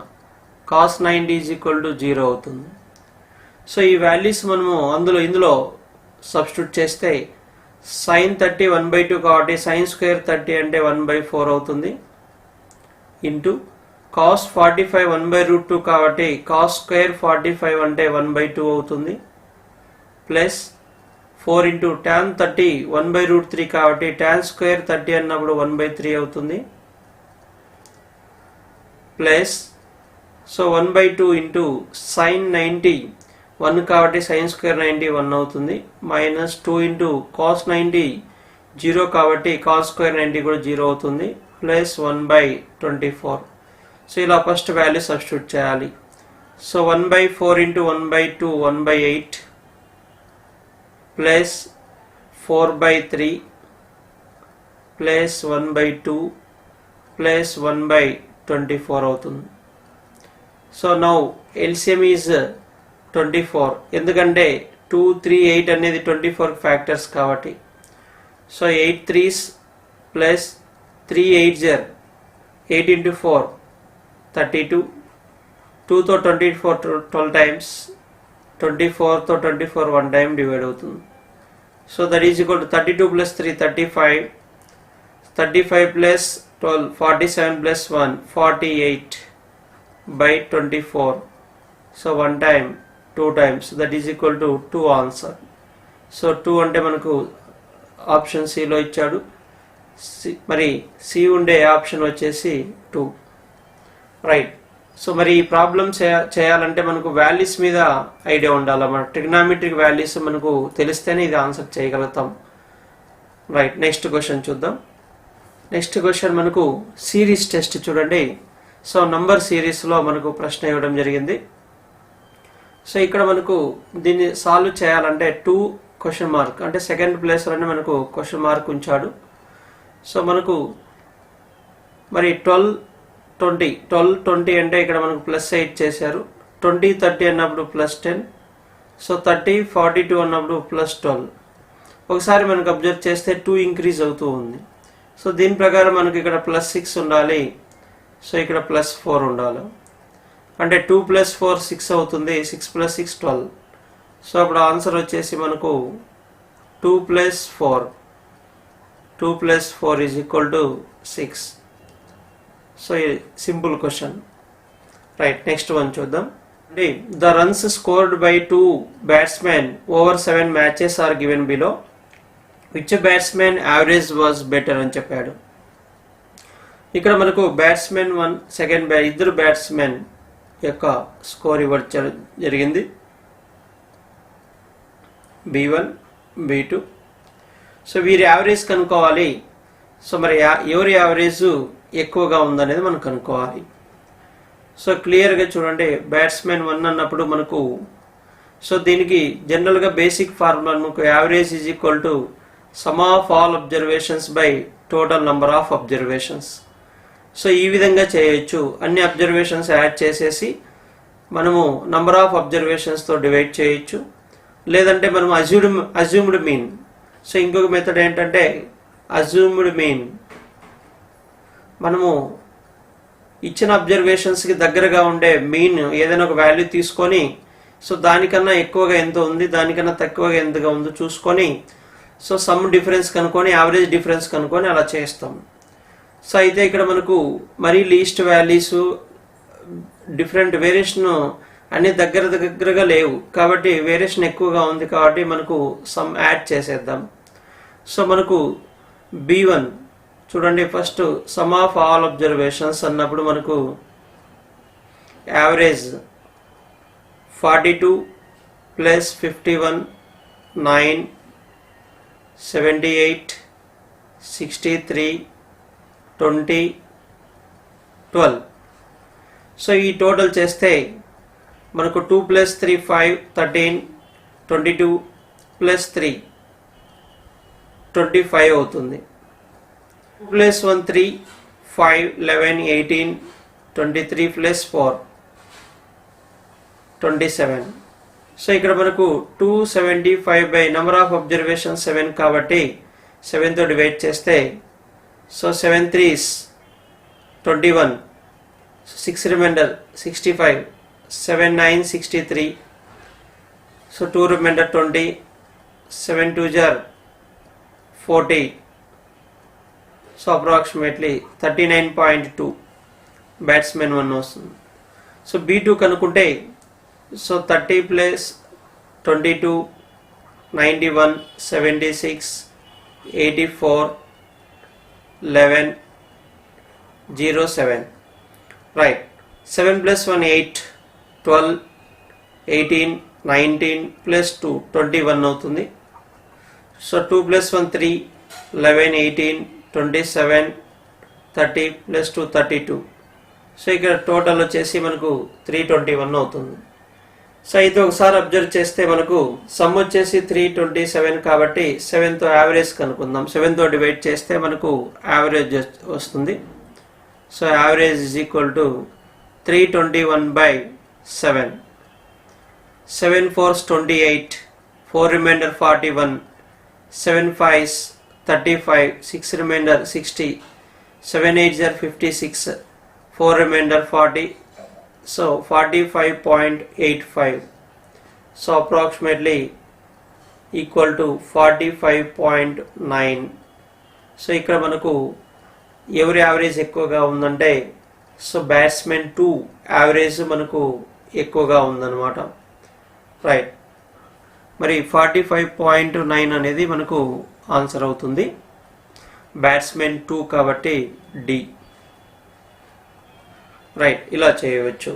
cos 90 ఈజ్ ఈక్వల్ టు 0 అవుతుంది. సో ఈ వాల్యూస్ మనము ఇందులో సబ్స్టిట్యూట్ చేస్తే sin 30 1/2 కాబట్టి sin స్క్వేర్ 30 అంటే 1/4 అవుతుంది. ఇంటూ cos 45 1/√2 కాబట్టి cos స్క్వేర్ 45 అంటే 1/2 అవుతుంది. ప్లస్ 4 ఇంటూ tan 30 1/√3 కాబట్టి tan స్క్వేర్ 30 అన్నప్పుడు 1/3 అవుతుంది. ప్లస్ సో 1/2 ఇంటూ sin 90 1 కాబట్టి sin స్క్వేర్ 90 1 అవుతుంది. మైనస్ 2 ఇంటూ cos 90 0 కాబట్టి cos స్క్వేర్ 90 కూడా 0 అవుతుంది. ప్లస్ 1/24. సో ఇలా ఫస్ట్ వాల్యూ సబ్స్టిట్యూట్ చేయాలి. So 1/4 into 1/2 1/8 plus 4/3 plus 1/2 plus 1/24 అవుతుంది. సో నౌ ఎల్సిఎం ఈజ్ 24, ఎందుకంటే 2, 3, 8 అనేది 24 ఫ్యాక్టర్స్ కాబట్టి. So 8 3s plus 3 8s 8 into 4 32, 2తో 24 12 టైమ్స్, 24తో 24 1 టైం డివైడ్ అవుతుంది. So that is equal to 32 plus 3 35, 35 plus 12 47 plus 1 48/24. So 1 time 2 times that is equal to 2 answer. So 2 అంటే మనకు option సిలో ఇచ్చాడు. మరి సి ఉండే ఆప్షన్ వచ్చేసి 2. రైట్. సో మరి ఈ ప్రాబ్లమ్ చేయాలంటే మనకు వాల్యూస్ మీద ఐడియా ఉండాలి. మన ట్రిగ్నామెట్రిక్ వాల్యూస్ మనకు తెలిస్తేనే ఇది ఆన్సర్ చేయగలుగుతాం. రైట్. నెక్స్ట్ క్వశ్చన్ చూద్దాం. నెక్స్ట్ క్వశ్చన్ మనకు సిరీస్ టెస్ట్ చూడండి. సో నంబర్ సిరీస్లో మనకు ప్రశ్న ఇవ్వడం జరిగింది. సో ఇక్కడ మనకు దీన్ని సాల్వ్ చేయాలంటే 2 క్వశ్చన్ మార్క్ అంటే సెకండ్ ప్లేస్లోనే మనకు క్వశ్చన్ మార్క్ ఉంచాడు. సో మనకు మరి 12 అంటే ఇక్కడ మనకు +8 చేశారు. 20 30 అన్నప్పుడు +10. సో 30 42 అన్నప్పుడు +12. ఒకసారి మనకు అబ్జర్వ్ చేస్తే 2 ఇంక్రీజ్ అవుతూ ఉంది. సో దీని ప్రకారం మనకి ఇక్కడ +6 ఉండాలి. సో ఇక్కడ +4 ఉండాలి. అంటే 2 + 4 6 అవుతుంది. 6 + 6 12. సో అప్పుడు ఆన్సర్ వచ్చేసి మనకు 2 + 4 = 6. So simple question. Right, next one చూద్దాం. The runs scored by 2 batsmen over 7 matches are given below. Which batsmen average was better అని చెప్పాడు. ఇక్కడ మనకు బ్యాట్స్మెన్ 1 సెకండ్ ఇద్దరు బ్యాట్స్మెన్ యొక్క స్కోర్ ఇవ్వడం జరిగింది. B1 B2. సో వీరి యావరేజ్ కనుక్కోవాలి. సో మరి ఎవరి యావరేజ్ ఎక్కువగా ఉందనేది మనం కనుక్కోవాలి. సో క్లియర్గా చూడండి, బ్యాట్స్మెన్ 1 అన్నప్పుడు మనకు సో దీనికి జనరల్గా బేసిక్ ఫార్ములా మనకు average is equal to some of all observations by total number of observations. So ఈ విధంగా చేయొచ్చు. అన్ని అబ్జర్వేషన్స్ యాడ్ చేసేసి మనము నంబర్ ఆఫ్ అబ్జర్వేషన్స్తో డివైడ్ చేయొచ్చు. లేదంటే మనం అజ్యూమ్డ్ మీన్. సో ఇంకొక మెథడ్ ఏంటంటే అజ్యూమ్డ్ మీన్. మనము ఇచ్చిన అబ్జర్వేషన్స్కి దగ్గరగా ఉండే మీన్ ఏదైనా ఒక వాల్యూ తీసుకొని సో దానికన్నా ఎక్కువగా ఎంత ఉంది, దానికన్నా తక్కువగా ఎంతగా ఉందో చూసుకొని సో సమ్ డిఫరెన్స్ కనుక్కొని యావరేజ్ డిఫరెన్స్ కనుక్కొని అలా చేస్తాం. సో అయితే ఇక్కడ మనకు మరీ లీస్ట్ వాల్యూస్ డిఫరెంట్ వేరియేషన్ అన్ని దగ్గరగా లేవు కాబట్టి వేరియేషన్ ఎక్కువగా ఉంది కాబట్టి మనకు సమ్ యాడ్ చేసేద్దాం. సో మనకు B1 చూడండి, first some of all observations అన్నప్పుడు మనకు యావరేజ్ 42 + 51 9 78 63 20 12. సో ఈ టోటల్ చేస్తే మనకు 2 + 3 5 13 22 + 3 25 అవుతుంది. 2 + 1 3 5 11 18 23 + 4 27. సో ఇక్కడ మనకు 275 బై నెంబర్ ఆఫ్ అబ్జర్వేషన్ 7 కాబట్టి 7తో డివైడ్ చేస్తే so 7 3s 21, 6 remainder 65, 7 9 63. So 2 remainder 20, 7 2s are 40. So approximately 39.2 batsmen 1 వస్తుంది. సో B2 కనుక్కుంటే సో 30 + 22 91 76 84 11 07. రైట్, 7 + 1 8 12 18 19 + 2 21 అవుతుంది. సో 2 + 1 3 11 18 27 30 + 2 32. సో ఇక్కడ టోటల్ వచ్చేసి మనకు 321 అవుతుంది. సో అయితే ఒకసారి అబ్జర్వ్ చేస్తే మనకు సమ్ వచ్చేసి 327 కాబట్టి 7తో యావరేజ్ కనుక్కుందాం. 7తో డివైడ్ చేస్తే మనకు యావరేజ్ వస్తుంది. So average is equal to 321/7. 7 4s 28, 4 remainder 41, 7 5s 35, 6 remainder 60, 7 8s are 56, 4 remainder 40. So 45.85. So approximately equal to 45.9. So ఇక్కడ మనకు ఎవరి యావరేజ్ ఎక్కువగా ఉందంటే సో బ్యాట్స్మెన్ 2 యావరేజ్ మనకు ఎక్కువగా ఉందన్నమాట. రైట్, మరి 45.9 అనేది మనకు ఆన్సర్ అవుతుంది. బ్యాట్స్మెన్ 2 కాబట్టి D. రైట్, ఇలా చేయవచ్చు.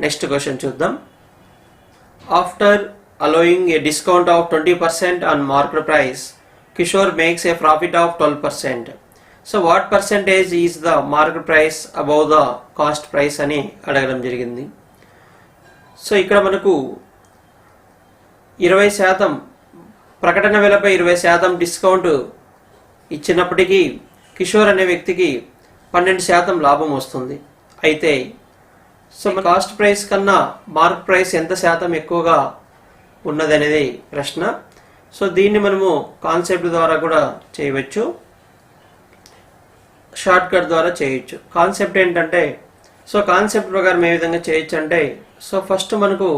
నెక్స్ట్ క్వశ్చన్ చూద్దాం. After allowing a discount of 20% on market price, Kishore makes a profit of 12%. So what percentage is the market price above the cost price అని అడగడం జరిగింది. సో ఇక్కడ మనకు 20% ప్రకటన వెలపై 20% డిస్కౌంట్ ఇచ్చినప్పటికీ కిషోర్ అనే వ్యక్తికి 12% లాభం వస్తుంది. అయితే సో కాస్ట్ ప్రైస్ కన్నా మార్క్ ప్రైస్ ఎంత శాతం ఎక్కువగా ఉన్నదనేది ప్రశ్న. సో దీన్ని మనము కాన్సెప్ట్ ద్వారా కూడా చేయవచ్చు, షార్ట్ కట్ ద్వారా చేయొచ్చు. కాన్సెప్ట్ ఏంటంటే, సో కాన్సెప్ట్ ప్రకారం ఏ విధంగా చేయొచ్చు అంటే, సో ఫస్ట్ మనకు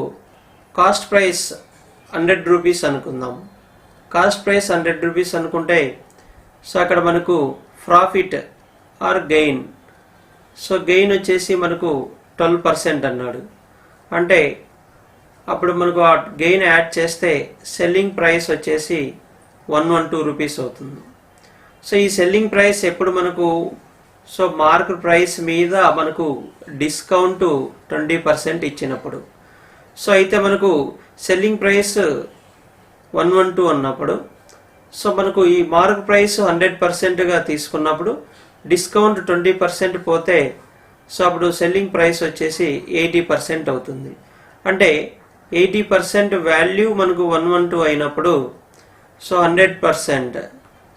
కాస్ట్ ప్రైస్ 100 రూపీస్ అనుకుందాం. కాస్ట్ ప్రైస్ 100 రూపీస్ అనుకుంటే సో అక్కడ మనకు profit or gain, so gain వచ్చేసి మనకు 12% అన్నాడు. అంటే అప్పుడు మనకు ఆ గెయిన్ యాడ్ చేస్తే సెల్లింగ్ ప్రైస్ వచ్చేసి 112 రూపీస్ అవుతుంది. సో ఈ సెల్లింగ్ ప్రైస్ ఎప్పుడు మనకు, సో మార్క్ ప్రైస్ మీద మనకు డిస్కౌంట్ 20% ఇచ్చినప్పుడు. సో అయితే మనకు సెల్లింగ్ ప్రైస్ 112 అన్నప్పుడు, సో మనకు ఈ మార్క్ ప్రైస్ 100%గా తీసుకున్నప్పుడు డిస్కౌంట్ 20% పోతే సో అప్పుడు సెల్లింగ్ ప్రైస్ వచ్చేసి 80% అవుతుంది. అంటే 80% వాల్యూ మనకు 112 అయినప్పుడు so 100%,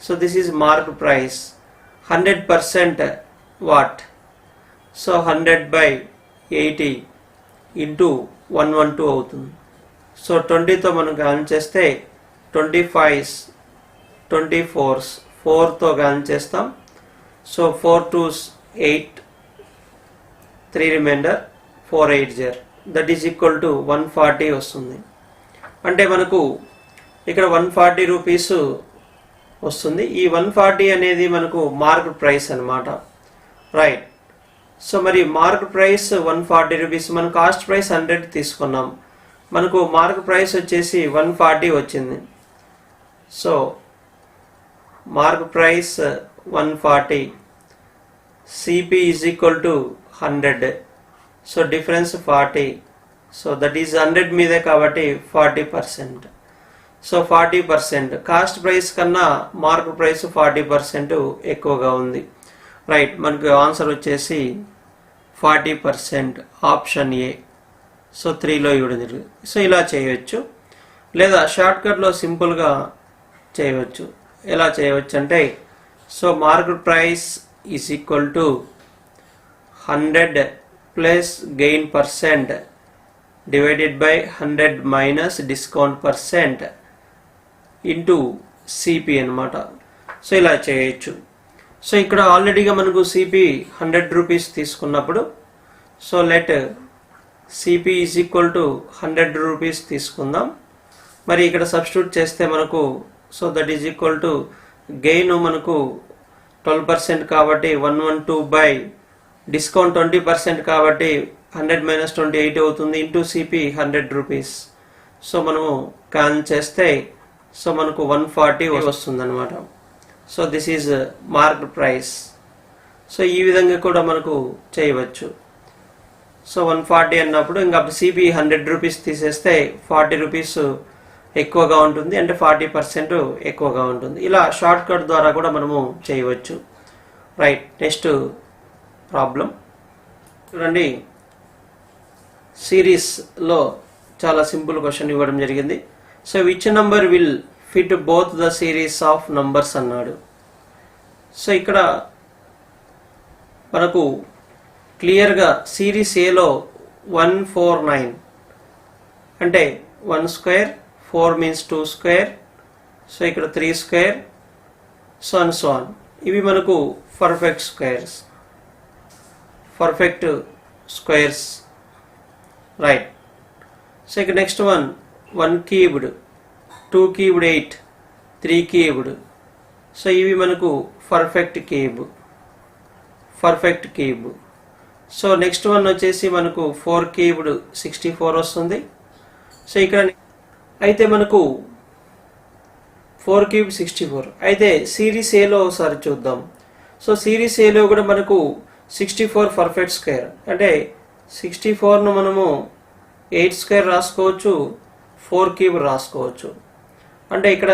so this is mark price. 100% what, so 100/80 into 112 అవుతుంది. సో 20తో మనం గాన్ చేస్తే 25s 24s 4తో గాన్ చేస్తాం. So 4 2s 8, 3 remainder 4 8 0, that is equal to 140 వస్తుంది. అంటే మనకు ఇక్కడ 140 రూపీస్ వస్తుంది. ఈ 140 అనేది మనకు మార్క్ ప్రైస్ అన్నమాట, రైట్. సో మరి మార్క్ ప్రైస్ 140 రూపీస్, మన కాస్ట్ ప్రైస్ 100 తీసుకున్నాం, మనకు మార్క్ ప్రైస్ వచ్చేసి 140 వచ్చింది. So mark price 140, CP is equal to 100, so difference 40, so that is 100 మీదే కాబట్టి 40%. సో 40% కాస్ట్ ప్రైస్ కన్నా మార్క్ ప్రైస్ 40% ఎక్కువగా ఉంది, రైట్. మనకు ఆన్సర్ వచ్చేసి 40%, ఆప్షన్ ఏ. సో 3లో ఇవ్వడం జరిగింది. సో ఇలా చేయవచ్చు, లేదా షార్ట్కట్లో సింపుల్గా చేయవచ్చు. ఎలా చేయవచ్చు అంటే, so mark price is equal to 100 plus gain percent divided by 100 minus discount percent into CP అనమాట. సో ఇలా చేయొచ్చు. సో ఇక్కడ ఆల్రెడీగా మనకు సిపి 100 రూపీస్ తీసుకున్నప్పుడు, so let CP is equal to 100 rupees తీసుకుందాం. మరి ఇక్కడ సబ్స్టిట్యూట్ చేస్తే మనకు, so that is equal to gain మనకు 12% కాబట్టి 112 బై డిస్కౌంట్ 20% కాబట్టి 100 మైనస్ 28 అవుతుంది, ఇంటూ సిపి 100 రూపీస్. సో మనము క్యాన్ చేస్తే సో మనకు 140 వస్తుంది అనమాట. So this is mark price. So ఈ విధంగా కూడా మనకు చేయవచ్చు. సో 140 అన్నప్పుడు ఇంకా సిపి 100 రూపీస్ తీసేస్తే 40 రూపీస్ ఎక్కువగా ఉంటుంది, అంటే 40% ఎక్కువగా ఉంటుంది. ఇలా షార్ట్ కట్ ద్వారా కూడా మనము చేయవచ్చు, రైట్. నెక్స్ట్ ప్రాబ్లం చూడండి. సిరీస్లో చాలా సింపుల్ క్వశ్చన్ ఇవ్వడం జరిగింది. So which number will fit both the series of numbers అన్నాడు. సో ఇక్కడ మనకు క్లియర్గా సిరీస్ ఏలో 149 అంటే 1 స్క్వేర్, 4 మీన్స్ 2 స్క్వేర్, సో ఇక్కడ 3 square, so and so on. ఇవి మనకు perfect squares, perfect squares, right. So ఇక next 1 cubed, 2 cubed 8, 3 cubed, so ఇవి మనకు perfect cube, perfect cube. So next వచ్చేసి మనకు 4 క్యూబ్డ్ 64 వస్తుంది. సో ఇక్కడ అయితే మనకు 4 క్యూబ్ 64. అయితే సిరీస్ ఏలో ఒకసారి చూద్దాం. సో సిరీస్ ఏలో కూడా మనకు 64 పర్ఫెక్ట్ స్క్వేర్, అంటే 64ను మనము 8 స్క్వేర్ రాసుకోవచ్చు, 4 క్యూబ్ రాసుకోవచ్చు. అంటే ఇక్కడ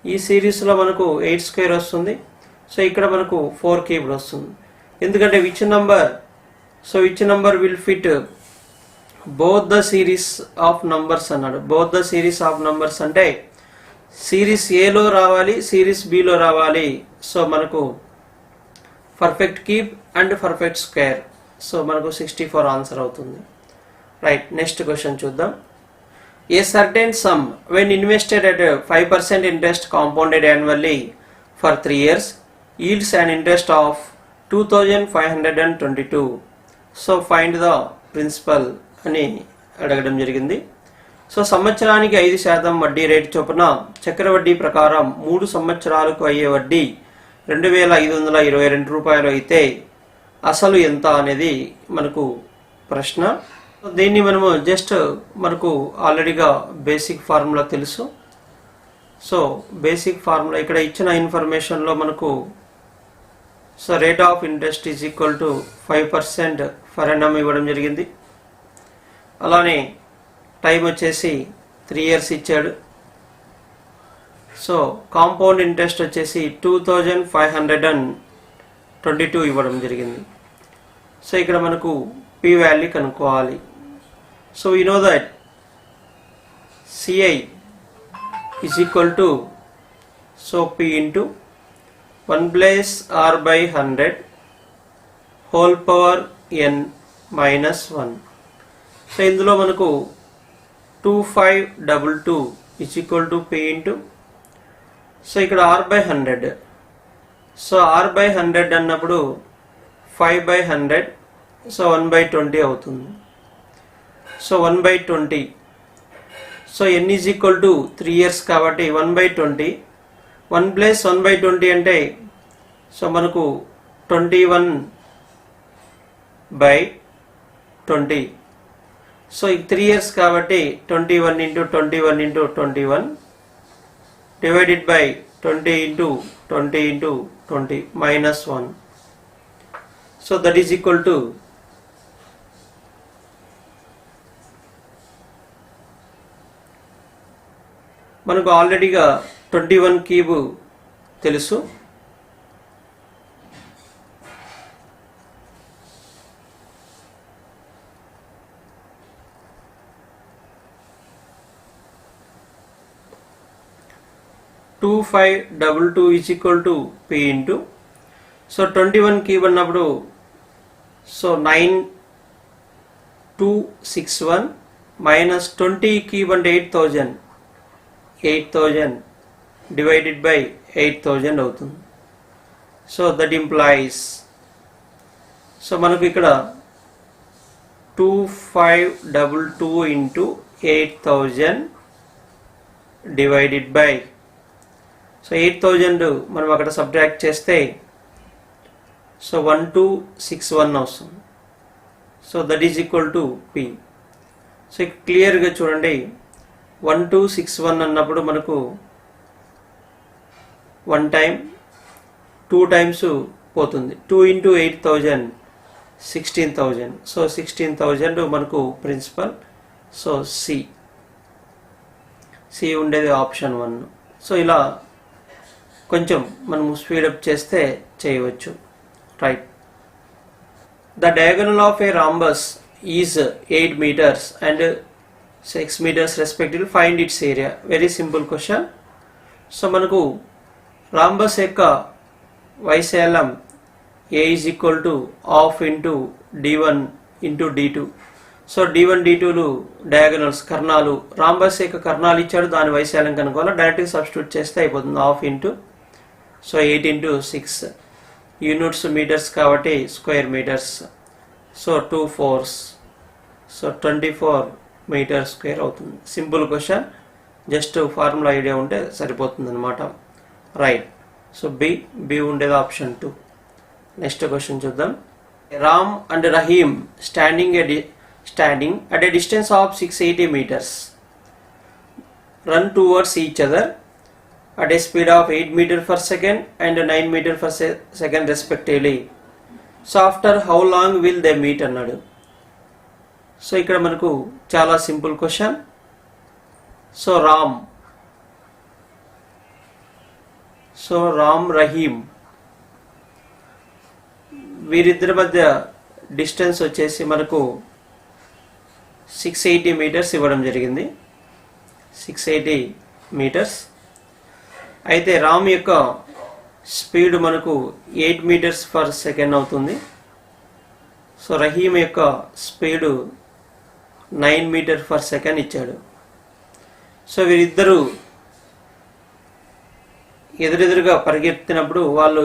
ఈ సిరీస్లో మనకు 8 స్క్వేర్ వస్తుంది, సో ఇక్కడ మనకు 4 క్యూబ్ వస్తుంది. ఎందుకంటే which number, so which number will fit both the series of numbers అన్నాడు. Both the series of numbers అంటే సిరీస్ ఏలో రావాలి, సిరీస్ బిలో రావాలి. సో మనకు perfect cube and perfect square. So మనకు 64 ఆన్సర్ అవుతుంది. రైట్, నెక్స్ట్ క్వశ్చన్ చూద్దాం. A certain sum when invested at 5% interest compounded annually for 3 years yields an interest of 2522. So find the principal అని అడగడం జరిగింది. So సంవత్సరానికి 5% వడ్డీ rate చొప్పున చక్రవడ్డీ ప్రకారం 3 సంవత్సరాలకు అయ్యే వడ్డీ 2522 రూపాయలు అయితే అసలు ఎంత అనేది మనకు ప్రశ్న. దీన్ని మనము జస్ట్ మనకు ఆల్రెడీగా బేసిక్ ఫార్ములా తెలుసు. సో బేసిక్ ఫార్ములా ఇక్కడ ఇచ్చిన ఇన్ఫర్మేషన్లో మనకు so rate of interest is equal to 5% for annum ఇవ్వడం జరిగింది. అలానే టైం వచ్చేసి 3 years ఇచ్చాడు. సో కాంపౌండ్ ఇంట్రెస్ట్ వచ్చేసి 2522 ఇవ్వడం జరిగింది. సో ఇక్కడ మనకు పి వాల్యూ కనుక్కోవాలి. So we know that CI is equal to so P into 1 plus R by 100 whole power n minus 1. So ఇందులో మనకు 2522 is equal to P into so ఇక్కడ R by 100. So R by 100 అన్నప్పుడు 5 by 100 so 1/20 అవుతుంది. So 1/20. So n is equal to 3 years కాబట్టి 1/20. 1 plus 1/20 అంటే so మనకు 21/20. So 3 years కాబట్టి 21 into 21 into 21 divided by 20 into 20 into 20 minus 1. So that is equal to మనకు ఆల్రెడీగా 21 cube తెలుసు. Two 522 is equal to P into so 21 cube అన్నప్పుడు so 9261 minus 20 cube అంటే 8000 divided by 8000 అవుతుంది. So that implies so మనకు ఇక్కడ 2522 into 8000 divided by so 8000 మనం అక్కడ subtract చేస్తే సో 1261 వస్తుంది. So that is equal to P. So క్లియర్గా చూడండి 1261 అన్నప్పుడు మనకు 1 టైం 2 times పోతుంది. 2 into 8000 16,000. సో 16,000 మనకు ప్రిన్సిపల్. సో సి ఉండేది ఆప్షన్ 1. సో ఇలా కొంచెం మనము స్పీడప్ చేస్తే చేయవచ్చు. Right, the diagonal of a rhombus is 8 meters and 6 meters respectively. Find its area. Very simple question. So మనకు రాంబస్ యొక్క వైశాల్యం A is equal to half into d1 into d2. So d1 d2లు diagonals కర్ణాలు. Rhombus యొక్క కర్ణాలు ఇచ్చాడు, దాని వైశాల్యం కనుక్కోవాలి. డైరెక్ట్గా సబ్స్టిట్యూట్ చేస్తే అయిపోతుంది. Half into so 8 into 6 units metres కాబట్టి square metres. So 2 4s so 24 metre square అవుతుంది. Simple question, just formula idea ఉంటే సరిపోతుంది అనమాట. రైట్, సో బి ఉండేది ఆప్షన్ 2. నెక్స్ట్ క్వశ్చన్ చూద్దాం. Ram and Rahim standing at a distance of 680 meters run towards each other at a speed of 8 meters per second and 9 meters per second respectively. So after how long will they meet అన్నాడు. So ఇక్కడ మనకు చాలా simple question. So Ram Rahim వీరిద్దరి మధ్య distance వచ్చేసి మనకు 680 metres ఇవ్వడం జరిగింది. 680 మీటర్స్. అయితే రామ్ యొక్క స్పీడ్ మనకు 8 మీటర్స్ పర్ సెకండ్ అవుతుంది. సో రహీమ్ యొక్క స్పీడు 9 మీటర్ పర్ సెకండ్ ఇచ్చాడు. సో వీరిద్దరూ ఎదురెదురుగా పరిగెత్తినప్పుడు వాళ్ళు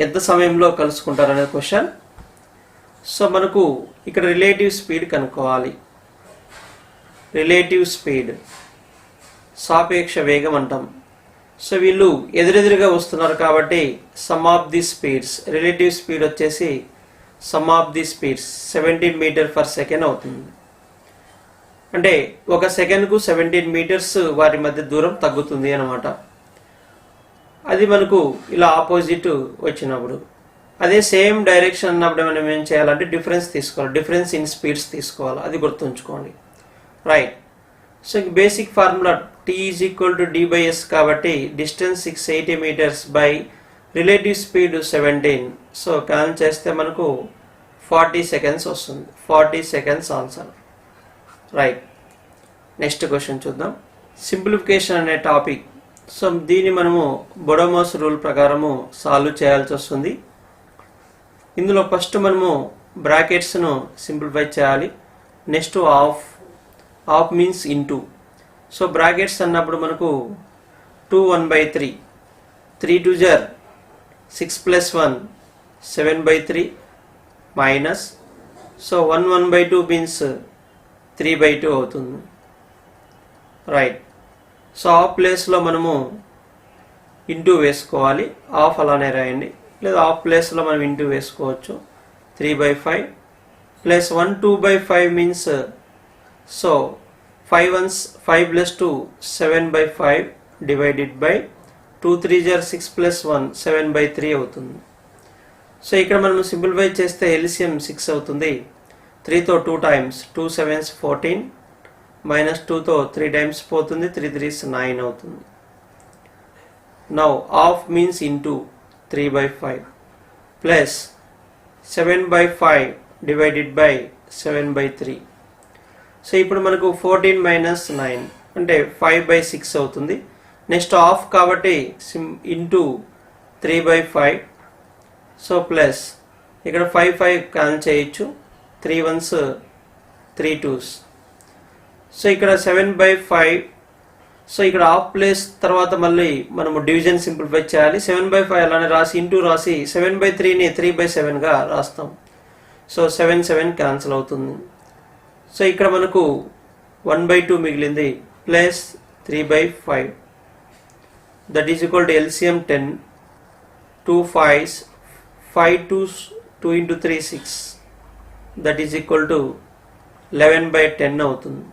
ఎంత సమయంలో కలుసుకుంటారు అనేది క్వశ్చన్. సో మనకు ఇక్కడ రిలేటివ్ స్పీడ్ కనుక్కోవాలి. రిలేటివ్ స్పీడ్, సాపేక్ష వేగం అంటాం. సో వీళ్ళు ఎదురెదురుగా వస్తున్నారు కాబట్టి sum of the speeds, relative speed వచ్చేసి sum of the speeds 17 metre per second అవుతుంది. అంటే ఒక సెకండ్కు 17 మీటర్స్ వారి మధ్య దూరం తగ్గుతుంది అన్నమాట. అది మనకు ఇలా ఆపోజిట్ వచ్చినప్పుడు. అదే సేమ్ డైరెక్షన్ అన్నప్పుడు మనం ఏం చేయాలంటే డిఫరెన్స్ తీసుకోవాలి, డిఫరెన్స్ ఇన్ స్పీడ్స్ తీసుకోవాలి. అది గుర్తుంచుకోండి. Right. So basic formula T is equal to D/S కాబట్టి distance 680 metres by relative speed 17. So cancel చేస్తే మనకు 40 సెకండ్స్ వస్తుంది. 40 seconds answer. Right. Next question చూద్దాం. సింప్లిఫికేషన్ అనే టాపిక్. సో దీన్ని మనము బొడోమోస్ రూల్ ప్రకారము సాల్వ్ చేయాల్సి వస్తుంది. ఇందులో ఫస్ట్ మనము బ్రాకెట్స్ను సింప్లిఫై చేయాలి. Next of means into. So brackets అన్నప్పుడు మనకు 2 1/3, 3 2 జర్ 6 + 1 7/3 మైనస్. సో 1 1/2 మీన్స్ 3/2 అవుతుంది. రైట్. సో ఆఫ్ ప్లేస్లో మనము ఇంటూ వేసుకోవాలి. ఆఫ్ అలానే రాయండి, లేదా ఆఫ్ ప్లేస్లో మనం ఇంటూ వేసుకోవచ్చు. 3/5 plus 1 2/5 means, so 5 1s 5 + 2 7/5 divided by 2 3 జర్ 6 + 1 7/3 అవుతుంది. సో ఇక్కడ మనం సింప్లిఫై చేస్తే ఎల్సిఎం 6 అవుతుంది. 3తో 2 టైమ్స్ 2 7s 14 మైనస్ 2తో 3 టైమ్స్ పోతుంది. 3 3s 9 అవుతుంది. Now of means into 3/5 plus 7/5 divided by 7/3. So ఇప్పుడు మనకు 14 మైనస్ 9 అంటే 5/6 అవుతుంది. నెక్స్ట్ ఆఫ్ కాబట్టి ఇంటూ 3/5. సో ప్లస్ ఇక్కడ 5 5 క్యాన్సిల్ చేయొచ్చు. 3 1s 3 2s. సో ఇక్కడ 7/5. సో ఇక్కడ ఆఫ్ ప్లేస్ తర్వాత మళ్ళీ మనము డివిజన్ సింప్లిఫై చేయాలి. 7/5 అలానే రాసి ఇంటూ రాసి 7/3ని 3/7గా రాస్తాం. సో 7 7 క్యాన్సిల్ అవుతుంది. సో ఇక్కడ మనకు 1/2 మిగిలింది plus 3/5. That is equal to LCM 10. 2 5s 5 2s 2 × 3 6. That is equal to 11/10 అవుతుంది.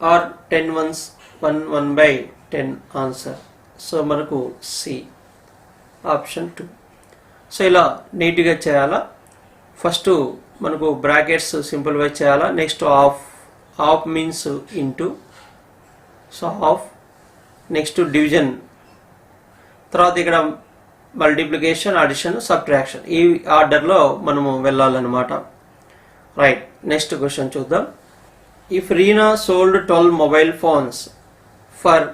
Or 10 1s 1 1/10 answer. సో మనకు సి ఆప్షన్ 2. సో ఇలా నీట్గా చేయాలా. ఫస్ట్ మనకు బ్రాకెట్స్ సింప్లిఫై చేయాలా. Next of means into. So of. Next division. తర్వాత ఇక్కడ మల్టిప్లికేషన్, అడిషన్, సబ్ట్రాక్షన్. ఈ ఆర్డర్లో మనము వెళ్ళాలన్నమాట. రైట్. నెక్స్ట్ క్వశ్చన్ చూద్దాం. If Reena sold 12 mobile phones for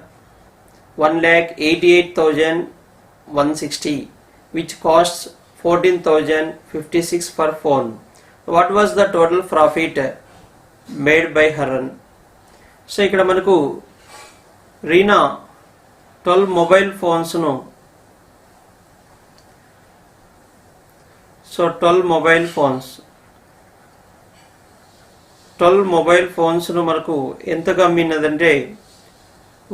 1,88,160 which costs 14,056 per phone, what was the total profit made by her? So ఇక్కడ మనకు Reena 12 mobile ఫోన్స్ను, so 12 mobile ఫోన్స్ను మనకు ఎంతగా అమ్మినదంటే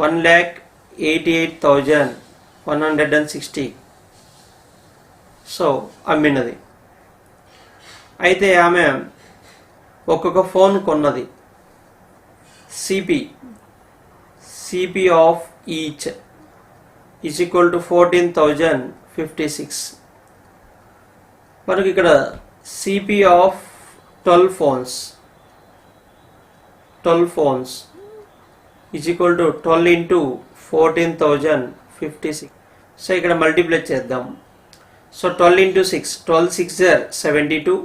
1,88,160 సో అమ్మినది. అయితే ఆమె ఒక్కొక్క ఫోన్ కొన్నది. CP of each is equal to 14,056. మనకి ఇక్కడ CP of 12 phones is equal to 12 × 14,056. So ఇక్కడ మల్టిప్లై చేద్దాం. So 12 × 6 12 6 72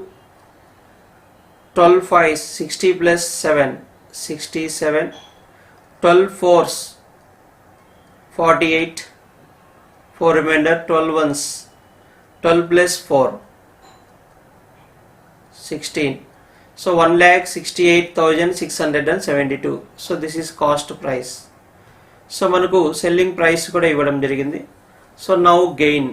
12 5s 60 plus 7 67, 12 4s 48, 4 remainder, 12 ones 12 plus 4 16. So 1,68,672. So this is cost price. So మనకు సెల్లింగ్ ప్రైస్ కూడా ఇవ్వడం జరిగింది. So now gain.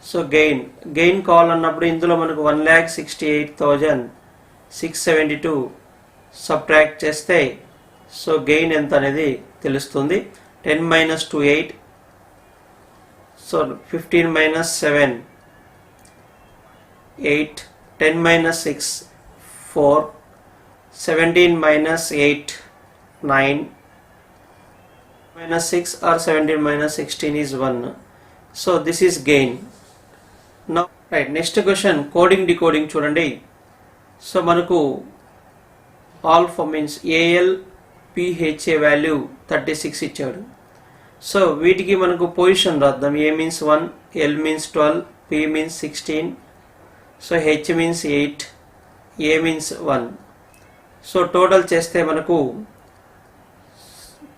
So gain కావాలన్నప్పుడు ఇందులో మనకు 1,68,672 సబ్ట్రాక్ట్ చేస్తే సో గెయిన్ ఎంత అనేది తెలుస్తుంది. 10 minus 2 8. So 15 minus 7 8. 10 minus 6 4. 17 minus 8 9. Minus 6 or 17 minus 16 is 1. So this is gain. Now right, next question, coding decoding చూడండి. సో మనకు alpha means AL PHA value 36 ఇచ్చాడు. సో వీటికి మనకు పొజిషన్ రాద్దాం. A means 1, L means 12, P means 16, so H means 8, A means 1. So total చేస్తే మనకు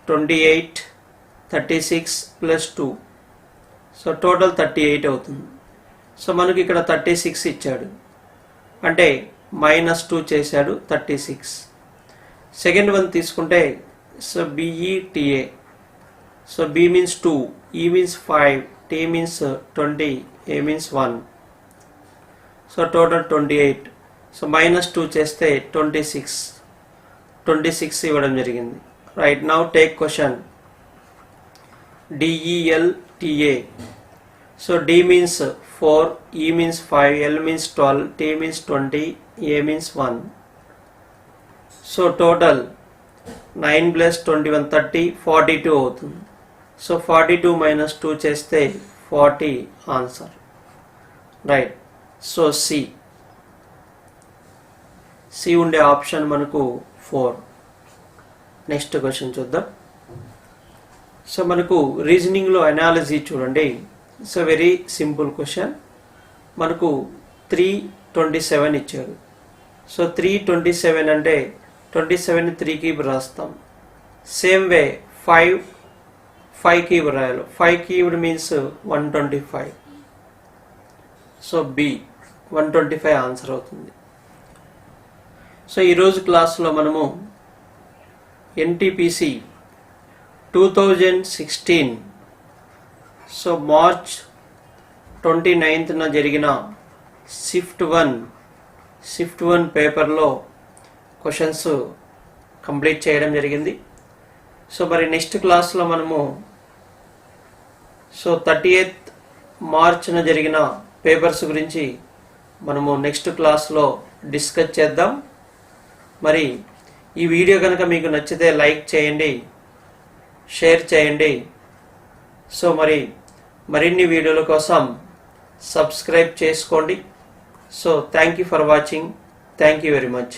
28 36 plus 2, so total 38 అవుతుంది. So మనకి ఇక్కడ 36 ఇచ్చాడు, అంటే -2 చేశాడు 36. సెకండ్ వన్ తీసుకుంటే so BETA. So B means 2, E means 5, T means 20, A means 1. So total 28. So -2 చేస్తే 26 ఇవ్వడం జరిగింది. Right, now take question. DELTA. So D means 4, E means 5, L means 12, T means 20, A means 1. So total 9 plus 21 30 42 అవుతుంది. So 42 minus 2 చేస్తే 40 answer. Right, so C ఉండే option మనకు 4. Next question చూద్దాం. So మనకు రీజనింగ్లో analogy చూడండి. So very simple question. మనకు 327 ఇచ్చారు. So 327 అంటే 27 3 కి రాస్తాం. సేమ్ వే 5 కి రాయాలి. 5 కి మీన్స్ 125. సో B 125 ఆన్సర్ అవుతుంది. సో ఈరోజు క్లాస్లో మనము NTPC 2016 సో మార్చ్ 29న జరిగిన షిఫ్ట్ 1 పేపర్లో క్వశ్చన్స్ కంప్లీట్ చేయడం జరిగింది. సో మరి నెక్స్ట్ క్లాస్లో మనము సో 30th మార్చ్న జరిగిన పేపర్స్ గురించి మనము నెక్స్ట్ క్లాస్లో డిస్కస్ చేద్దాం. మరి ఈ వీడియో కనుక మీకు నచ్చితే లైక్ చేయండి, షేర్ చేయండి. సో మరిన్ని వీడియోల కోసం సబ్స్క్రైబ్ చేసుకోండి. So thank you for watching. Thank you very much.